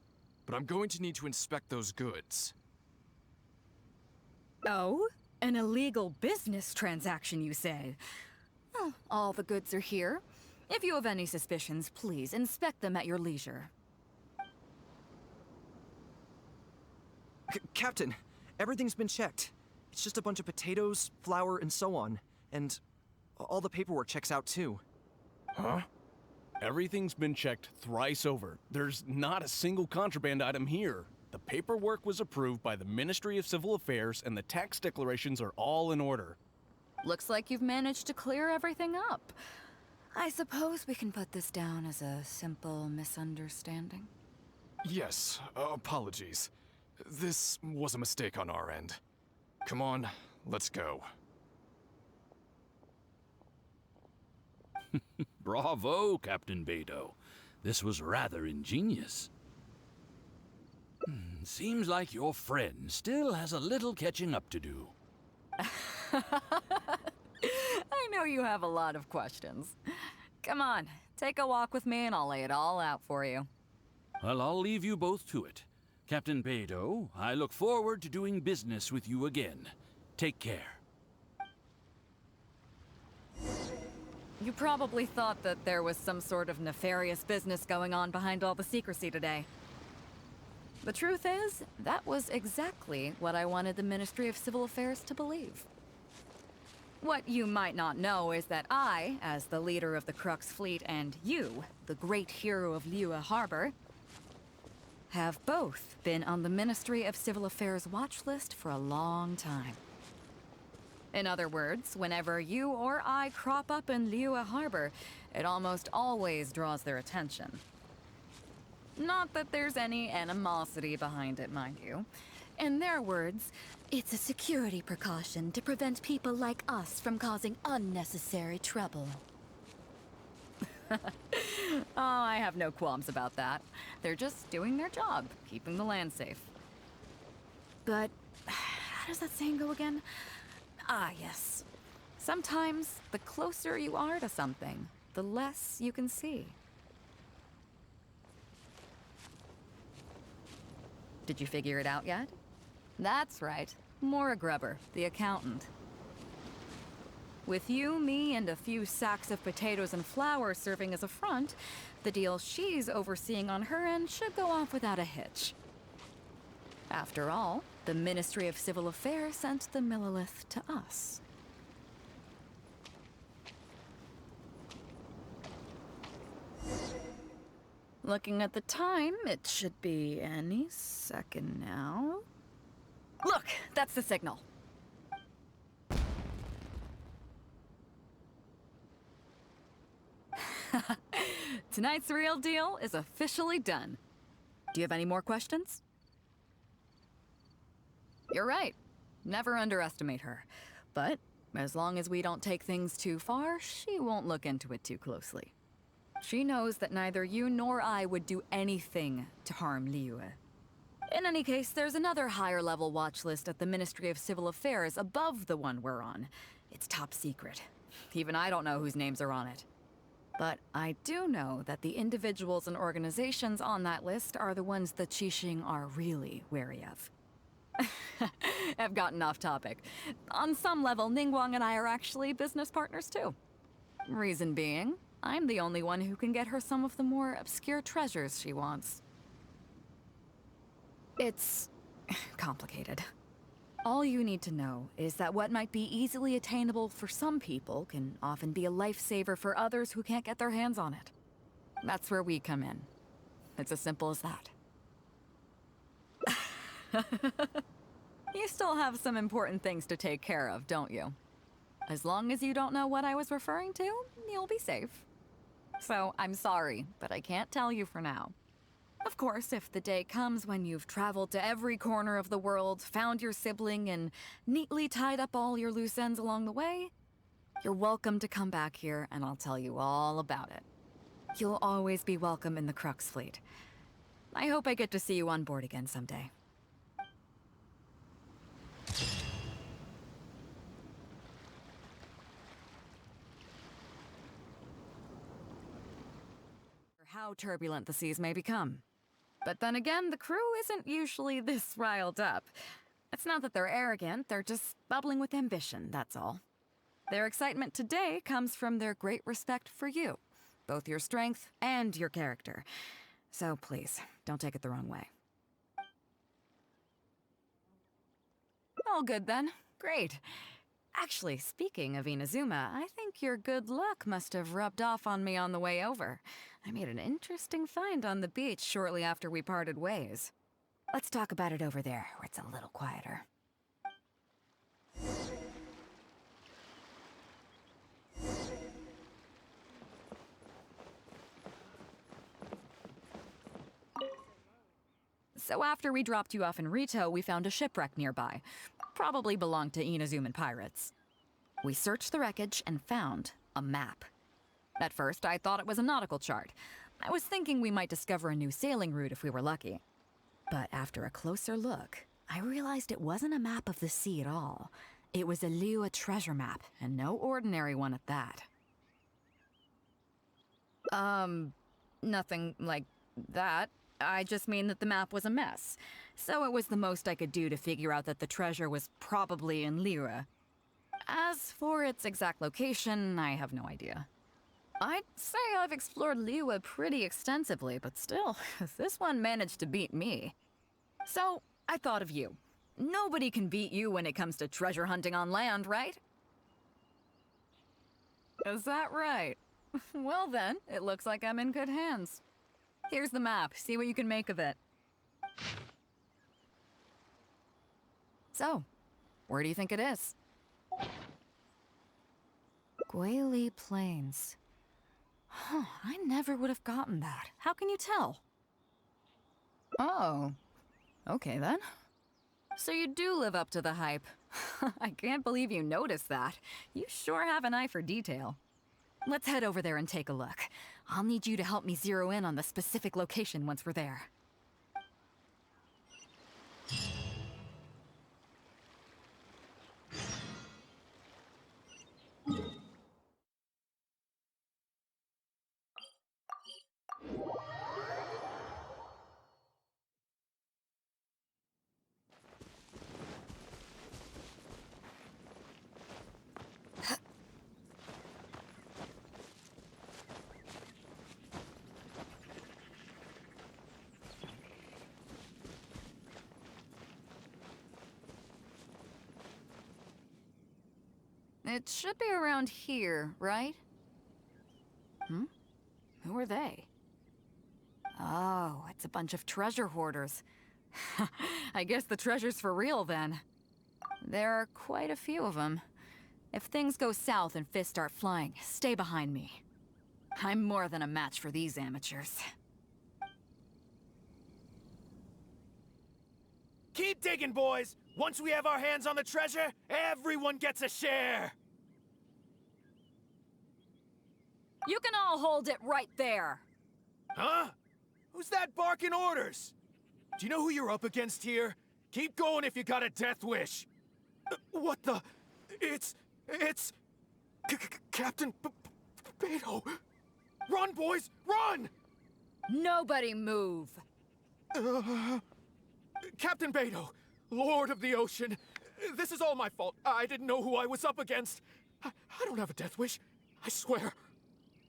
but I'm going to need to inspect those goods. Oh? An illegal business transaction, you say? Well, all the goods are here. If you have any suspicions, please inspect them at your leisure. Captain, everything's been checked. It's just a bunch of potatoes, flour, and so on. And all the paperwork checks out too. Huh? Everything's been checked thrice over. There's not a single contraband item here. The paperwork was approved by the Ministry of Civil Affairs and the tax declarations are all in order. Looks like you've managed to clear everything up. I suppose we can put this down as a simple misunderstanding. Yes, apologies. This was a mistake on our end. Come on, let's go. Bravo, Captain Beidou. This was rather ingenious. Seems like your friend still has a little catching up to do. I know you have a lot of questions. Come on, take a walk with me and I'll lay it all out for you. Well, I'll leave you both to it. Captain Beidou, I look forward to doing business with you again. Take care. You probably thought that there was some sort of nefarious business going on behind all the secrecy today. The truth is, that was exactly what I wanted the Ministry of Civil Affairs to believe. What you might not know is that I, as the leader of the Crux Fleet, and you, the great hero of Liyue Harbor, have both been on the Ministry of Civil Affairs watch list for a long time. In other words, whenever you or I crop up in Liyue Harbor, it almost always draws their attention. Not that there's any animosity behind it, mind you. In their words, it's a security precaution to prevent people like us from causing unnecessary trouble. Oh, I have no qualms about that. They're just doing their job, keeping the land safe. But how does that saying go again? Ah, yes. Sometimes the closer you are to something, the less you can see. Did you figure it out yet? That's right. Mora Grubber, the accountant. With you, me, and a few sacks of potatoes and flour serving as a front, the deal she's overseeing on her end should go off without a hitch. After all, the Ministry of Civil Affairs sent the Millilith to us. Looking at the time, it should be any second now. Look, that's the signal. Tonight's real deal is officially done. Do you have any more questions? You're right. Never underestimate her. But as long as we don't take things too far, she won't look into it too closely. She knows that neither you nor I would do anything to harm Liyue. In any case, there's another higher-level watch list at the Ministry of Civil Affairs above the one we're on. It's top secret. Even I don't know whose names are on it. But I do know that the individuals and organizations on that list are the ones the Qixing are really wary of. I've gotten off topic. On some level, Ningguang and I are actually business partners too. Reason being, I'm the only one who can get her some of the more obscure treasures she wants. It's complicated. All you need to know is that what might be easily attainable for some people can often be a lifesaver for others who can't get their hands on it. That's where we come in. It's as simple as that. You still have some important things to take care of, don't you? As long as you don't know what I was referring to, you'll be safe. So, I'm sorry, but I can't tell you for now. Of course, if the day comes when you've traveled to every corner of the world, found your sibling, and neatly tied up all your loose ends along the way, You're welcome to come back here, and I'll tell you all about it. You'll always be welcome in the Crux fleet. I hope I get to see you on board again someday. How turbulent the seas may become. But then again, the crew isn't usually this riled up. It's not that they're arrogant, they're just bubbling with ambition, that's all. Their excitement today comes from their great respect for you, both your strength and your character. So please, don't take it the wrong way. All good then. Great. Actually, speaking of Inazuma, I think your good luck must have rubbed off on me on the way over. I made an interesting find on the beach shortly after we parted ways. Let's talk about it over there, where it's a little quieter. So after we dropped you off in Rito, we found a shipwreck nearby. Probably belonged to Inazuman pirates. We searched the wreckage and found a map. At first, I thought it was a nautical chart. I was thinking we might discover a new sailing route if we were lucky. But after a closer look, I realized it wasn't a map of the sea at all. It was a Liyue treasure map, and no ordinary one at that. Nothing like that. I just mean that the map was a mess. So it was the most I could do to figure out that the treasure was probably in Liyue. As for its exact location, I have no idea. I'd say I've explored Liyue pretty extensively, but still, this one managed to beat me. So, I thought of you. Nobody can beat you when it comes to treasure hunting on land, right? Is that right? Well then, it looks like I'm in good hands. Here's the map. See what you can make of it. So, where do you think it is? Guili Plains. Huh, I never would have gotten that. How can you tell? Oh, okay then. So you do live up to the hype. I can't believe you noticed that. You sure have an eye for detail. Let's head over there and take a look. I'll need you to help me zero in on the specific location once we're there. It should be around here, right? Hmm? Who are they? Oh, it's a bunch of treasure hoarders. I guess the treasure's for real then. There are quite a few of them. If things go south and fists start flying, stay behind me. I'm more than a match for these amateurs. Keep digging, boys! Once we have our hands on the treasure, everyone gets a share! You can all hold it right there! Huh? Who's that barking orders? Do you know who you're up against here? Keep going if you got a death wish. What the? It's... Captain Beidou! Run, boys! Run! Nobody move! Captain Beidou, Lord of the Ocean, this is all my fault. I didn't know who I was up against. I don't have a death wish. I swear.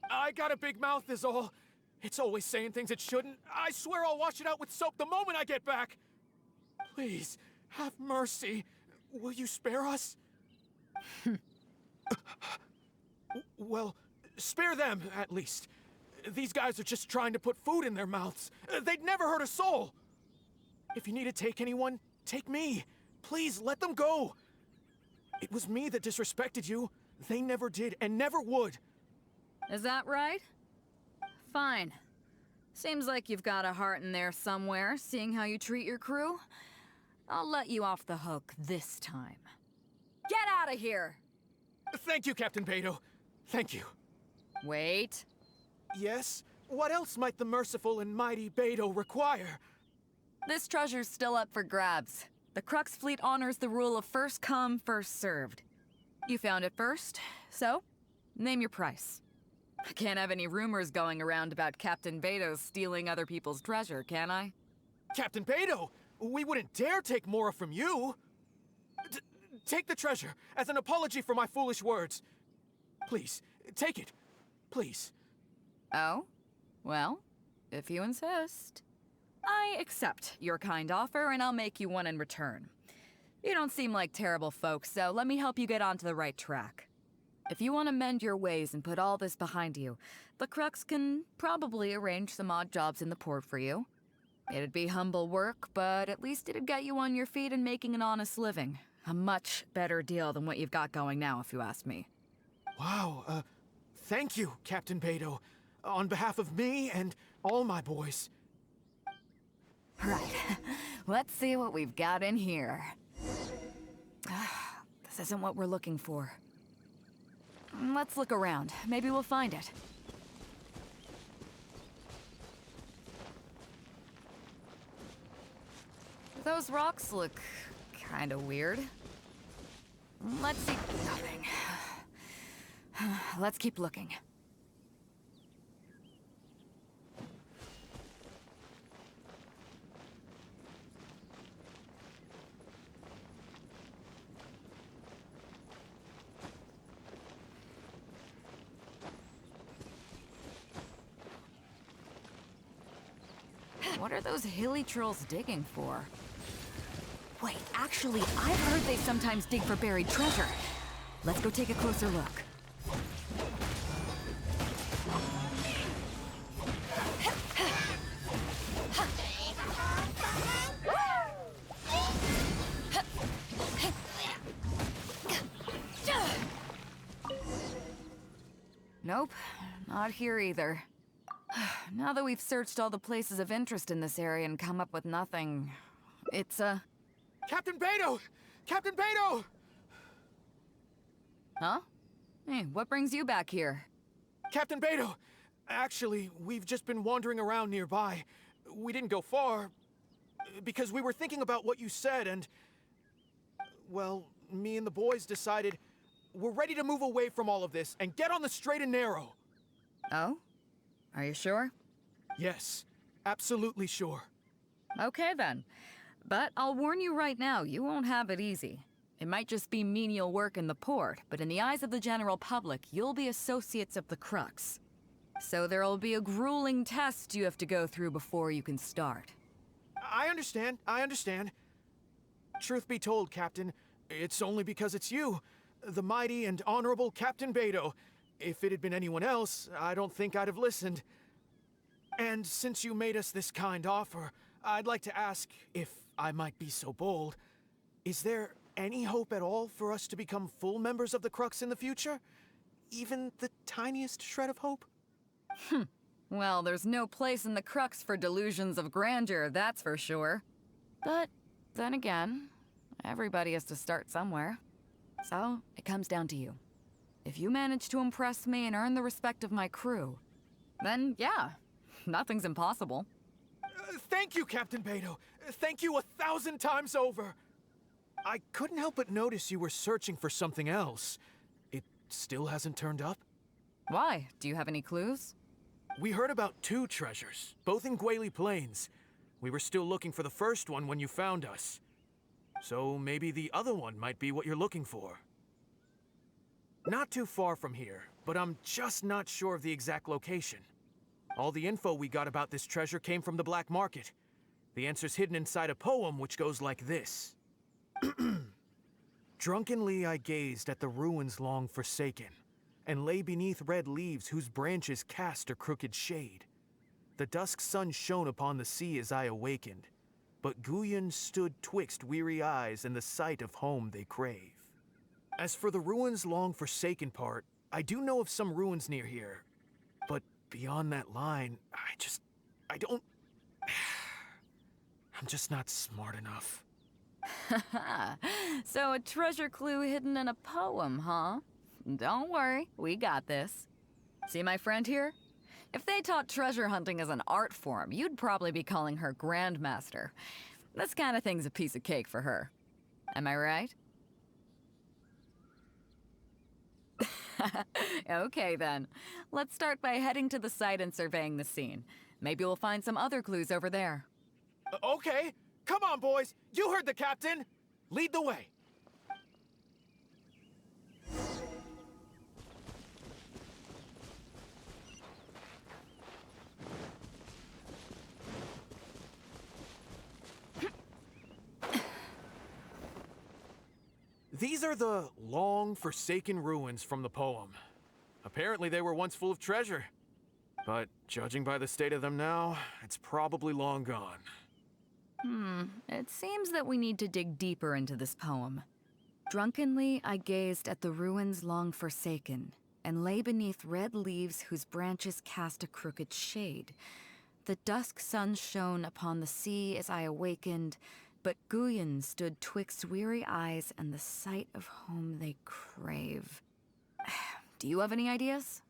I got a big mouth is all. It's always saying things it shouldn't. I swear I'll wash it out with soap the moment I get back. Please, have mercy. Will you spare us? Well, spare them, at least. These guys are just trying to put food in their mouths. They'd never hurt a soul. If you need to take anyone, take me. Please, let them go. It was me that disrespected you. They never did and never would. Is that right? Fine. Seems like you've got a heart in there somewhere, seeing how you treat your crew. I'll let you off the hook this time. Get out of here! Thank you, Captain Beidou. Thank you. Wait. Yes? What else might the merciful and mighty Beidou require? This treasure's still up for grabs. The Crux fleet honors the rule of first come, first served. You found it first, so name your price. I can't have any rumors going around about Captain Beidou stealing other people's treasure, can I? Captain Beidou, we wouldn't dare take more from you. Take the treasure as an apology for my foolish words. Please, take it. Please. Oh? Well, if you insist. I accept your kind offer, and I'll make you one in return. You don't seem like terrible folks, so let me help you get onto the right track. If you want to mend your ways and put all this behind you, the Crux can probably arrange some odd jobs in the port for you. It'd be humble work, but at least it'd get you on your feet and making an honest living. A much better deal than what you've got going now, if you ask me. Wow, thank you, Captain Beidou. On behalf of me and all my boys. Right. Let's see what we've got in here. This isn't what we're looking for. Let's look around. Maybe we'll find it. Those rocks look kind of weird. Let's see. Nothing. Let's keep looking. What are those hilly trolls digging for? Wait, actually, I've heard they sometimes dig for buried treasure. Let's go take a closer look. Nope, not here either. Now that we've searched all the places of interest in this area and come up with nothing, it's Captain Beidou! Captain Beidou! Huh? Hey, what brings you back here? Captain Beidou! Actually, we've just been wandering around nearby. We didn't go far, because we were thinking about what you said and... Well, me and the boys decided we're ready to move away from all of this and get on the straight and narrow. Oh? Are you sure? Yes, absolutely sure. Okay then. But I'll warn you right now, you won't have it easy. It might just be menial work in the port, but in the eyes of the general public, you'll be associates of the Crux. So there'll be a grueling test you have to go through before you can start. I understand. Truth be told, Captain, it's only because it's you, the mighty and honorable Captain Beidou. If it had been anyone else, I don't think I'd have listened. And since you made us this kind offer, I'd like to ask, if I might be so bold, is there any hope at all for us to become full members of the Crux in the future? Even the tiniest shred of hope? Well, there's no place in the Crux for delusions of grandeur, that's for sure. But then again, everybody has to start somewhere. So, it comes down to you. If you manage to impress me and earn the respect of my crew, then yeah, nothing's impossible. Thank you, Captain Beidou. Thank you 1,000 times over. I couldn't help but notice you were searching for something else. It still hasn't turned up? Why? Do you have any clues? We heard about 2 treasures, both in Guili Plains. We were still looking for the first one when you found us. So maybe the other one might be what you're looking for. Not too far from here, but I'm just not sure of the exact location. All the info we got about this treasure came from the black market. The answer's hidden inside a poem which goes like this. Drunkenly I gazed at the ruins long forsaken, and lay beneath red leaves whose branches cast a crooked shade. The dusk sun shone upon the sea as I awakened, but Guyon stood twixt weary eyes and the sight of home they crave. As for the ruins long forsaken part, I do know of some ruins near here, but beyond that line, I don't... I'm just not smart enough. So a treasure clue hidden in a poem, huh? Don't worry, we got this. See my friend here? If they taught treasure hunting as an art form, you'd probably be calling her Grandmaster. This kind of thing's a piece of cake for her. Am I right? Okay then. Let's start by heading to the site and surveying the scene. Maybe we'll find some other clues over there. Okay, come on, boys. You heard the captain. Lead the way. These are the long forsaken ruins from the poem. Apparently they were once full of treasure. But judging by the state of them now, it's probably long gone. It seems that we need to dig deeper into this poem. Drunkenly I gazed at the ruins long forsaken, and lay beneath red leaves whose branches cast a crooked shade. The dusk sun shone upon the sea as I awakened, but Guyon stood twixt weary eyes and the sight of home they crave. Do you have any ideas?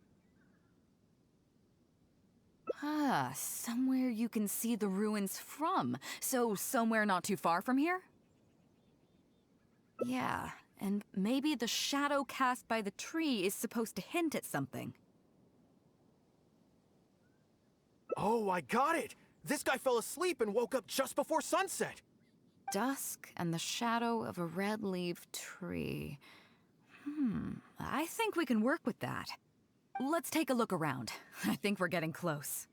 Somewhere you can see the ruins from. So somewhere not too far from here? Yeah, and maybe the shadow cast by the tree is supposed to hint at something. Oh, I got it! This guy fell asleep and woke up just before sunset! Dusk and the shadow of a red-leaved tree. I think we can work with that. Let's take a look around. I think we're getting close.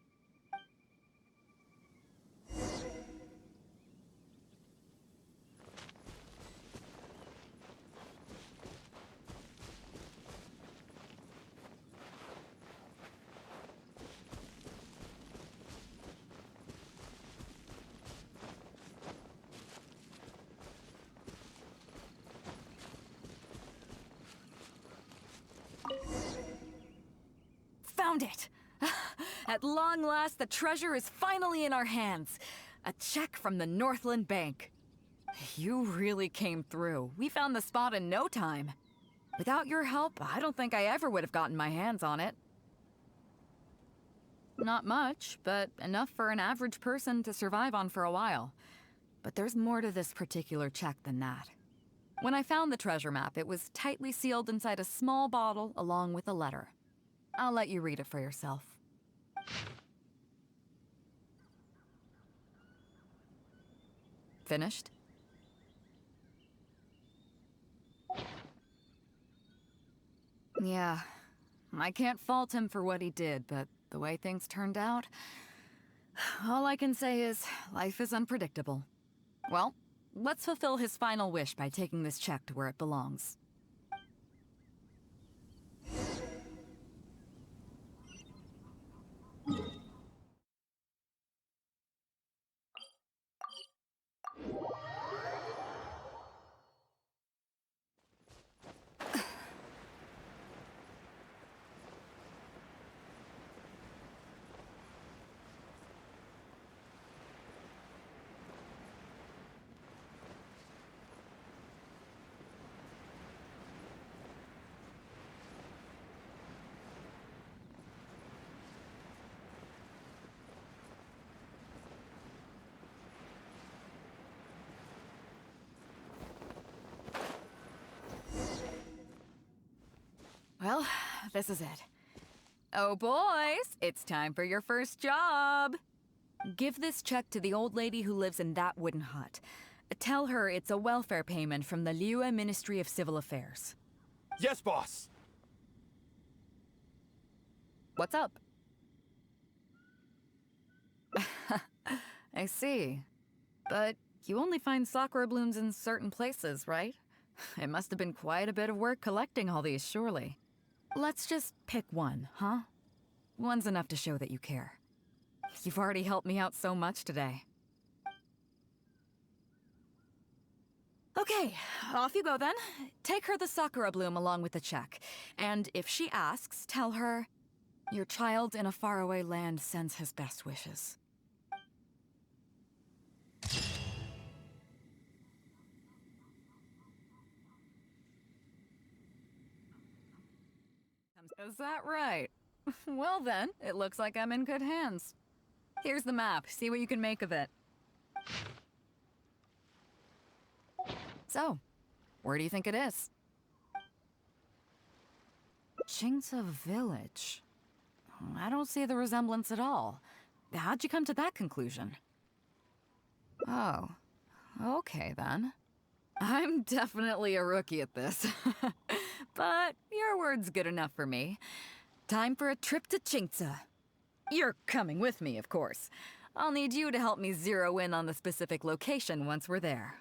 Found it! At long last, the treasure is finally in our hands. A check from the Northland Bank. You really came through. We found the spot in no time. Without your help, I don't think I ever would have gotten my hands on it. Not much, but enough for an average person to survive on for a while. But there's more to this particular check than that. When I found the treasure map, it was tightly sealed inside a small bottle along with a letter. I'll let you read it for yourself. Finished? Yeah, I can't fault him for what he did, but the way things turned out, all I can say is life is unpredictable. Well, let's fulfill his final wish by taking this check to where it belongs. Well, this is it. Oh, boys, it's time for your first job. Give this check to the old lady who lives in that wooden hut. Tell her it's a welfare payment from the Liyue Ministry of Civil Affairs. Yes, boss! What's up? I see. But you only find sakura blooms in certain places, right? It must have been quite a bit of work collecting all these, surely. Let's just pick one, huh? One's enough to show that you care. You've already helped me out so much today. Okay, off you go then. Take her the sakura bloom along with the check. And if she asks, tell her, your child in a faraway land sends his best wishes. Is that right? Well then, it looks like I'm in good hands. Here's the map. See what you can make of it. So, where do you think it is? Chingsa Village. I don't see the resemblance at all. How'd you come to that conclusion? Oh, okay then. I'm definitely a rookie at this. But your word's good enough for me. Time for a trip to Chingsa. You're coming with me, of course. I'll need you to help me zero in on the specific location once we're there.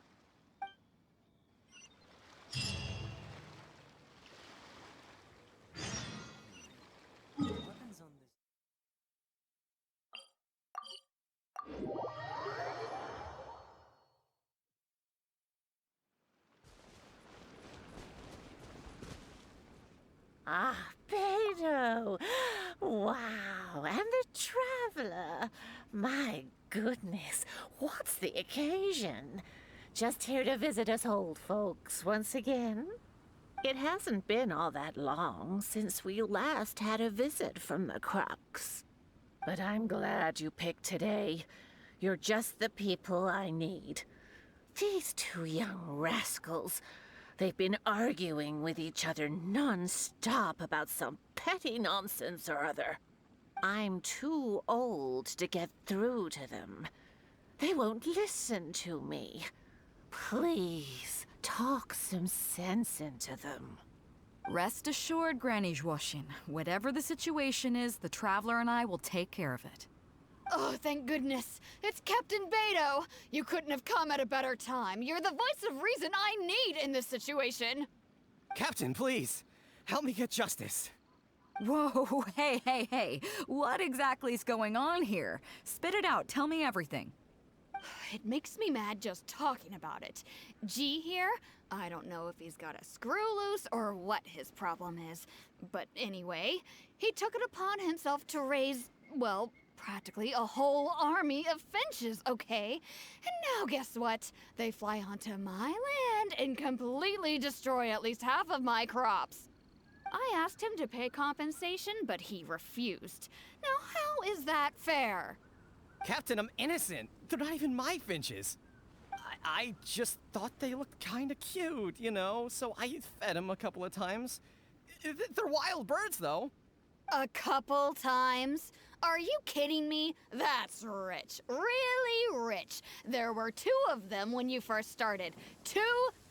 Ah, Beto! Wow, and the traveler! My goodness, what's the occasion? Just here to visit us old folks once again? It hasn't been all that long since we last had a visit from the Crux. But I'm glad you picked today. You're just the people I need. These two young rascals, they've been arguing with each other non-stop about some petty nonsense or other. I'm too old to get through to them. They won't listen to me. Please, talk some sense into them. Rest assured, Granny Zhuoshin, whatever the situation is, the Traveler and I will take care of it. Oh, thank goodness. It's Captain Beto. You couldn't have come at a better time. You're the voice of reason I need in this situation. Captain, please, help me get justice. Whoa, hey. What exactly is going on here? Spit it out, tell me everything. It makes me mad just talking about it. G here, I don't know if he's got a screw loose or what his problem is. But anyway, he took it upon himself to raise, well, practically a whole army of finches, okay? And now guess what? They fly onto my land and completely destroy at least half of my crops. I asked him to pay compensation, but he refused. Now how is that fair? Captain, I'm innocent. They're not even my finches. I just thought they looked kinda cute, you know, so I fed them a couple of times. They're wild birds, though. A couple times? Are you kidding me? That's rich. Really rich. There were 2 of them when you first started. 2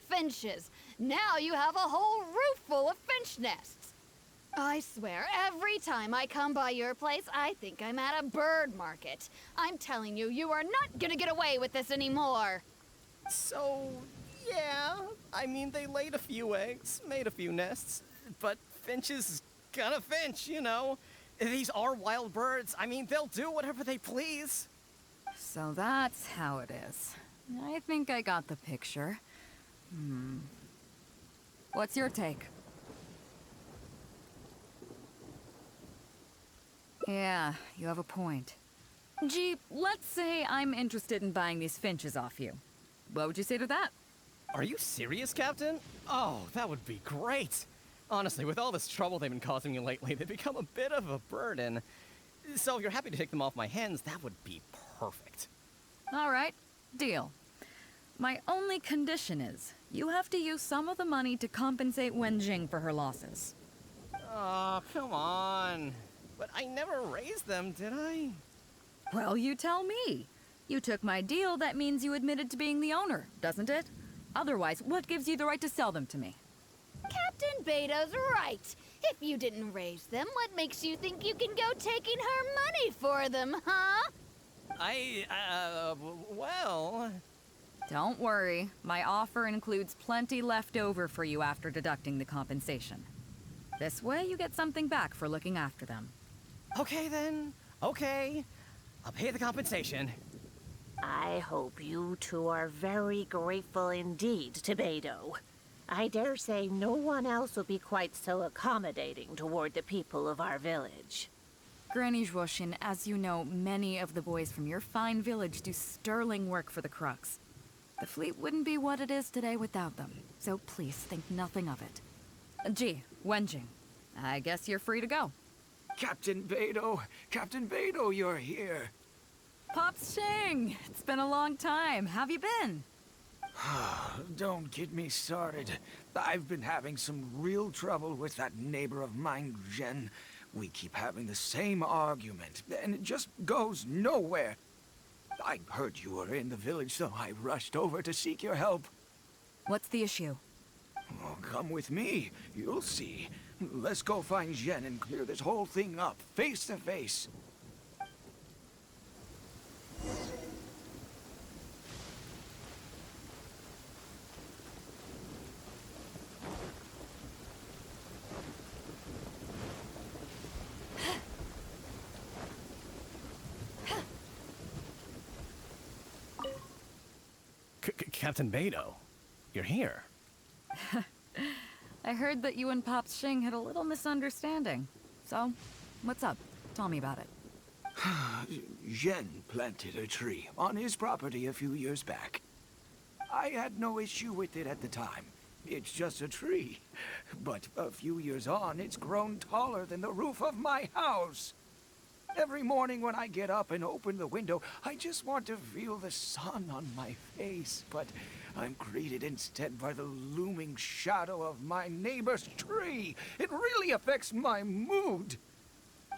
finches. Now you have a whole roof full of finch nests. I swear, every time I come by your place, I think I'm at a bird market. I'm telling you, you are not gonna get away with this anymore. So, yeah, I mean, they laid a few eggs, made a few nests, but finches is gonna finch, you know. These are wild birds. I mean, they'll do whatever they please. So that's how it is. I think I got the picture. What's your take? Yeah, you have a point. Gee, let's say I'm interested in buying these finches off you. What would you say to that? Are you serious, Captain? Oh, that would be great. Honestly, with all this trouble they've been causing me lately, they've become a bit of a burden. So if you're happy to take them off my hands, that would be perfect. All right, deal. My only condition is, you have to use some of the money to compensate Wenjing for her losses. Oh, come on. But I never raised them, did I? Well, you tell me. You took my deal, that means you admitted to being the owner, doesn't it? Otherwise, what gives you the right to sell them to me? Captain Beto's right. If you didn't raise them, what makes you think you can go taking her money for them, huh? Well... Don't worry. My offer includes plenty left over for you after deducting the compensation. This way, you get something back for looking after them. Okay, then. Okay. I'll pay the compensation. I hope you two are very grateful indeed to Beto. I dare say no one else will be quite so accommodating toward the people of our village. Granny Zhuoshin, as you know, many of the boys from your fine village do sterling work for the Crux. The fleet wouldn't be what it is today without them, so please think nothing of it. Gee, Wenjing, I guess you're free to go. Captain Beidou, you're here. Pops Shing! It's been a long time. How have you been? Don't get me started. I've been having some real trouble with that neighbor of mine, Jen. We keep having the same argument, and it just goes nowhere. I heard you were in the village, so I rushed over to seek your help. What's the issue? Oh, come with me. You'll see. Let's go find Jen and clear this whole thing up, face to face. Captain Beidou, you're here. I heard that you and Pops Shing had a little misunderstanding. So, what's up? Tell me about it. Jen planted a tree on his property a few years back. I had no issue with it at the time. It's just a tree. But a few years on, it's grown taller than the roof of my house. Every morning when I get up and open the window, I just want to feel the sun on my face. But I'm greeted instead by the looming shadow of my neighbor's tree. It really affects my mood.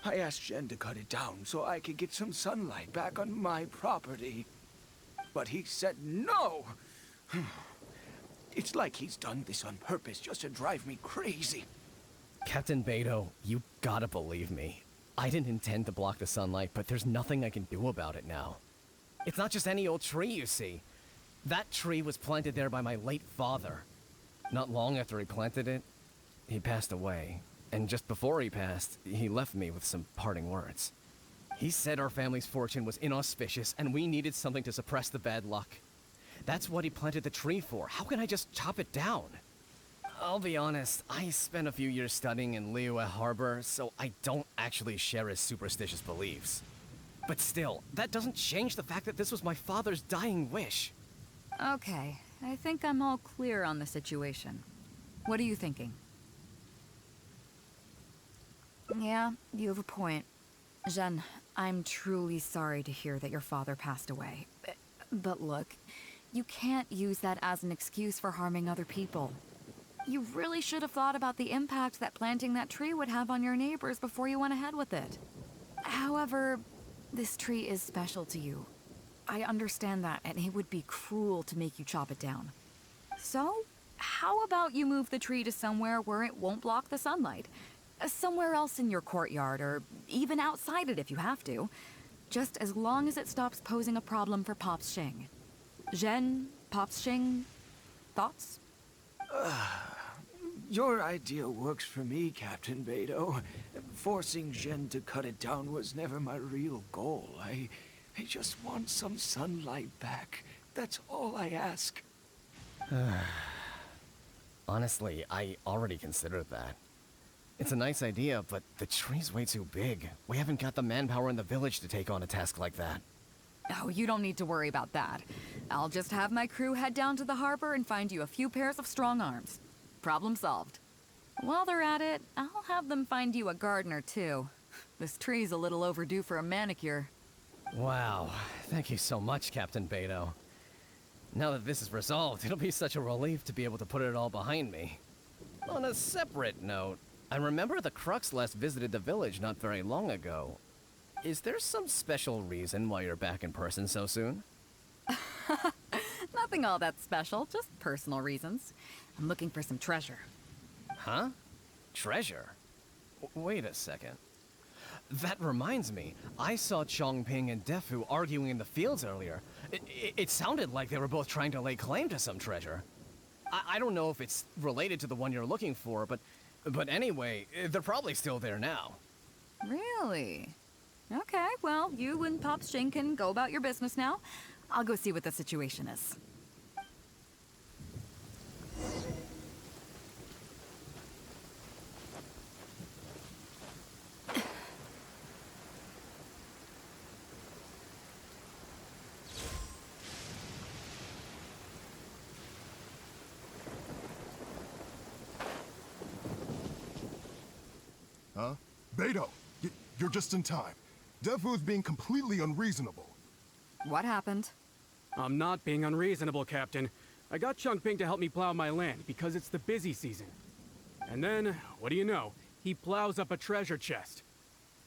I asked Jen to cut it down so I could get some sunlight back on my property. But he said no. It's like he's done this on purpose just to drive me crazy. Captain Beidou, you gotta believe me. I didn't intend to block the sunlight, but there's nothing I can do about it now. It's not just any old tree, you see. That tree was planted there by my late father. Not long after he planted it, he passed away. And just before he passed, he left me with some parting words. He said our family's fortune was inauspicious and we needed something to suppress the bad luck. That's what he planted the tree for. How can I just chop it down? I'll be honest, I spent a few years studying in Liyue Harbor, so I don't actually share his superstitious beliefs. But still, that doesn't change the fact that this was my father's dying wish. Okay, I think I'm all clear on the situation. What are you thinking? Yeah, you have a point. Jen, I'm truly sorry to hear that your father passed away. But look, you can't use that as an excuse for harming other people. You really should have thought about the impact that planting that tree would have on your neighbors before you went ahead with it. However, this tree is special to you. I understand that, and it would be cruel to make you chop it down. So, how about you move the tree to somewhere where it won't block the sunlight? Somewhere else in your courtyard, or even outside it if you have to. Just as long as it stops posing a problem for Pops Shing. Jen, Pops Shing, thoughts? Your idea works for me, Captain Beidou. Forcing Jen to cut it down was never my real goal. I just want some sunlight back. That's all I ask. Honestly, I already considered that. It's a nice idea, but the tree's way too big. We haven't got the manpower in the village to take on a task like that. Oh, you don't need to worry about that. I'll just have my crew head down to the harbor and find you a few pairs of strong arms. Problem solved. While they're at it, I'll have them find you a gardener, too. This tree's a little overdue for a manicure. Wow, thank you so much, Captain Beidou. Now that this is resolved, it'll be such a relief to be able to put it all behind me. On a separate note, I remember the Crux last visited the village not very long ago. Is there some special reason why you're back in person so soon? Nothing all that special, just personal reasons. I'm looking for some treasure. Huh? Treasure? Wait a second. That reminds me, I saw Chongping and Defu arguing in the fields earlier. It sounded like they were both trying to lay claim to some treasure. I don't know if it's related to the one you're looking for, but anyway, they're probably still there now. Really? Okay, well, you and Pops Shing can go about your business now. I'll go see what the situation is. Beidou, you're just in time. Defu's being completely unreasonable. What happened? I'm not being unreasonable, Captain. I got Chongping to help me plow my land because it's the busy season. And then, what do you know? He plows up a treasure chest.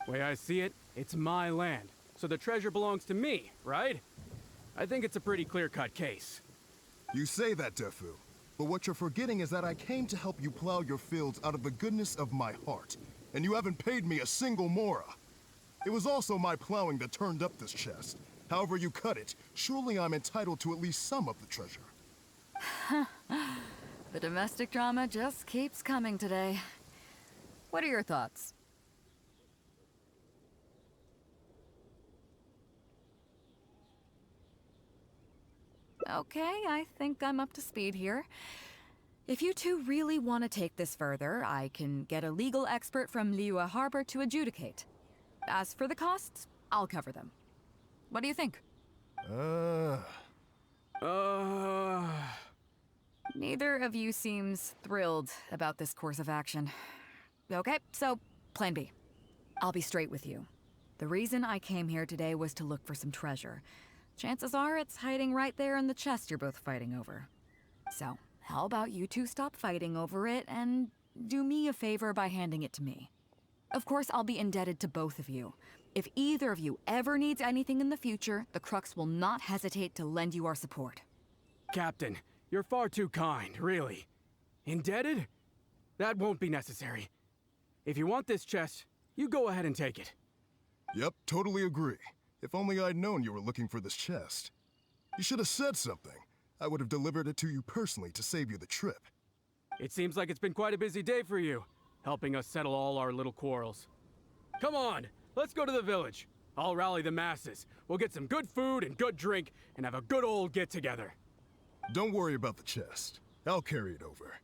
Way I see it, it's my land, so the treasure belongs to me, right? I think it's a pretty clear-cut case. You say that, Defu, but what you're forgetting is that I came to help you plow your fields out of the goodness of my heart, and you haven't paid me a single mora. It was also my plowing that turned up this chest. However you cut it, surely I'm entitled to at least some of the treasure. The domestic drama just keeps coming today. What are your thoughts? Okay, I think I'm up to speed here. If you two really want to take this further, I can get a legal expert from Liyue Harbor to adjudicate. As for the costs, I'll cover them. What do you think? Neither of you seems thrilled about this course of action. Okay, so plan B. I'll be straight with you. The reason I came here today was to look for some treasure. Chances are it's hiding right there in the chest you're both fighting over. So, how about you two stop fighting over it and do me a favor by handing it to me? Of course, I'll be indebted to both of you. If either of you ever needs anything in the future, the Crux will not hesitate to lend you our support. Captain, you're far too kind, really. Indebted? That won't be necessary. If you want this chest, you go ahead and take it. Yep, totally agree. If only I'd known you were looking for this chest. You should have said something. I would have delivered it to you personally to save you the trip. It seems like it's been quite a busy day for you, helping us settle all our little quarrels. Come on, let's go to the village. I'll rally the masses. We'll get some good food and good drink and have a good old get-together. Don't worry about the chest. I'll carry it over.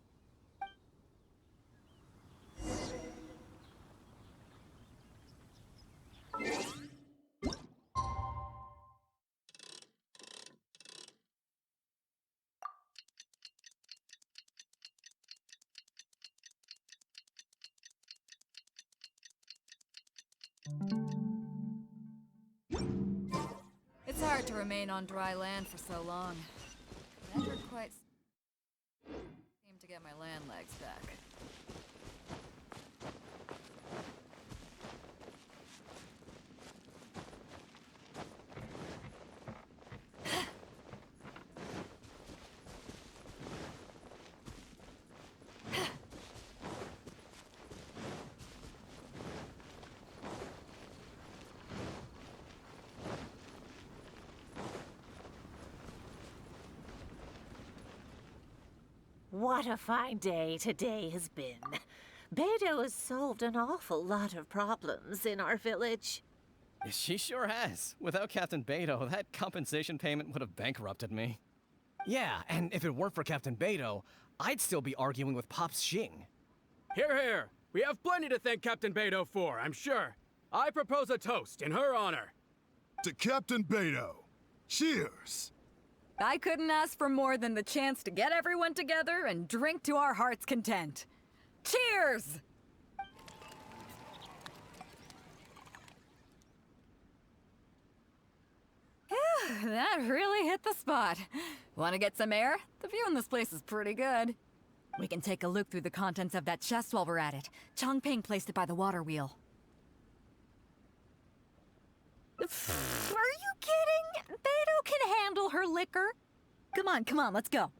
It's hard to remain on dry land for so long. Never quite seem to get my land legs back. What a fine day today has been. Beidou has solved an awful lot of problems in our village. She sure has. Without Captain Beidou, that compensation payment would have bankrupted me. Yeah, and if it weren't for Captain Beidou, I'd still be arguing with Pops Xing. Hear, hear! We have plenty to thank Captain Beidou for, I'm sure. I propose a toast in her honor. To Captain Beidou. Cheers! I couldn't ask for more than the chance to get everyone together and drink to our heart's content. Cheers! Phew, that really hit the spot. Want to get some air? The view in this place is pretty good. We can take a look through the contents of that chest while we're at it. Chongping placed it by the water wheel. Are you kidding? Beidou can handle her liquor. Come on, let's go.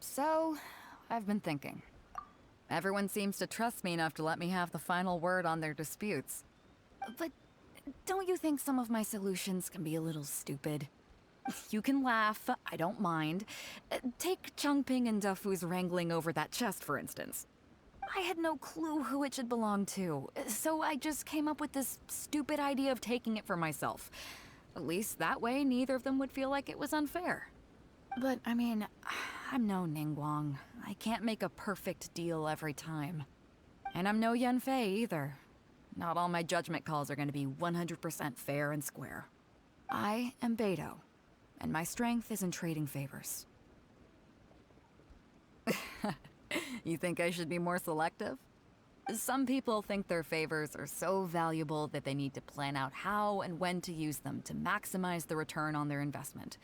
So, I've been thinking. Everyone seems to trust me enough to let me have the final word on their disputes. But don't you think some of my solutions can be a little stupid? You can laugh, I don't mind. Take Chongping and Defu's wrangling over that chest, for instance. I had no clue who it should belong to, so I just came up with this stupid idea of taking it for myself. At least that way, neither of them would feel like it was unfair. But, I mean, I'm no Ningguang. I can't make a perfect deal every time. And I'm no Yanfei either. Not all my judgment calls are going to be 100% fair and square. I am Beto, and my strength is in trading favors. You think I should be more selective? Some people think their favors are so valuable that they need to plan out how and when to use them to maximize the return on their investment.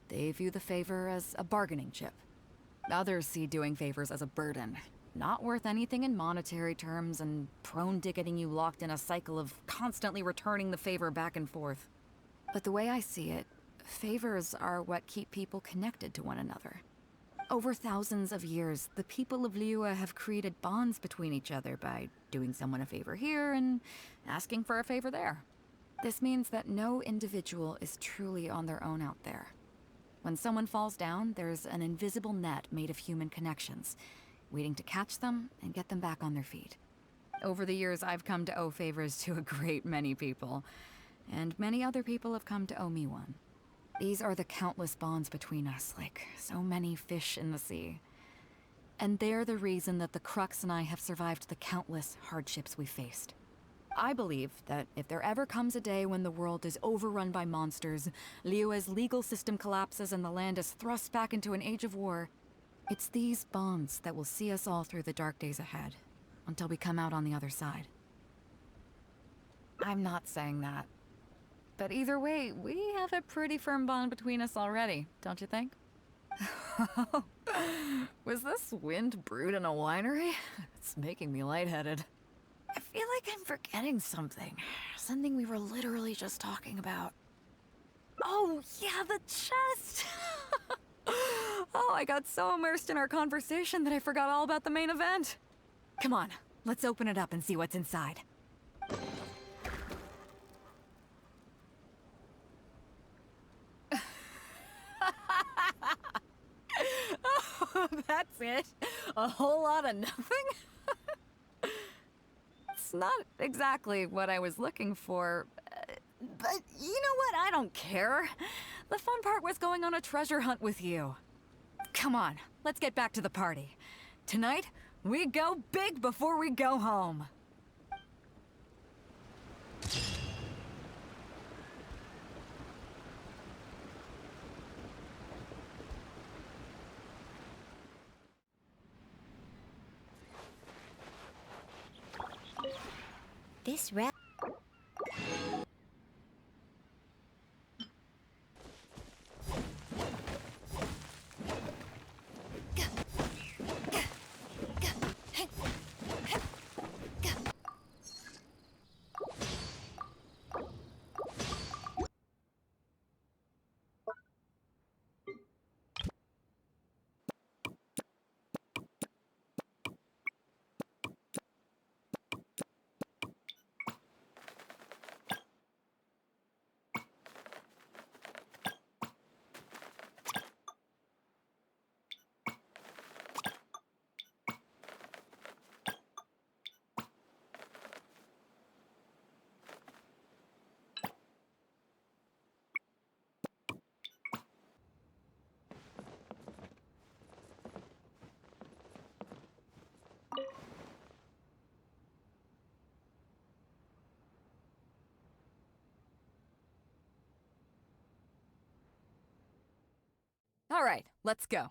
They view the favor as a bargaining chip. Others see doing favors as a burden, not worth anything in monetary terms and prone to getting you locked in a cycle of constantly returning the favor back and forth. But the way I see it, favors are what keep people connected to one another. Over thousands of years, the people of Liyue have created bonds between each other by doing someone a favor here and asking for a favor there. This means that no individual is truly on their own out there. When someone falls down, there's an invisible net made of human connections, waiting to catch them and get them back on their feet. Over the years, I've come to owe favors to a great many people, and many other people have come to owe me one. These are the countless bonds between us, like so many fish in the sea. And they're the reason that the Crux and I have survived the countless hardships we faced. I believe that if there ever comes a day when the world is overrun by monsters, Liyue's legal system collapses and the land is thrust back into an age of war, it's these bonds that will see us all through the dark days ahead, until we come out on the other side. I'm not saying that. But either way, we have a pretty firm bond between us already, don't you think? Was this wind brewed in a winery? It's making me lightheaded. I feel like I'm forgetting something. Something we were literally just talking about. Oh, yeah, the chest! Oh, I got so immersed in our conversation that I forgot all about the main event. Come on, let's open it up and see what's inside. Oh, that's it? A whole lot of nothing? It's not exactly what I was looking for, but you know what? I don't care. The fun part was going on a treasure hunt with you. Come on, let's get back to the party. Tonight, we go big before we go home. This rep. All right, let's go.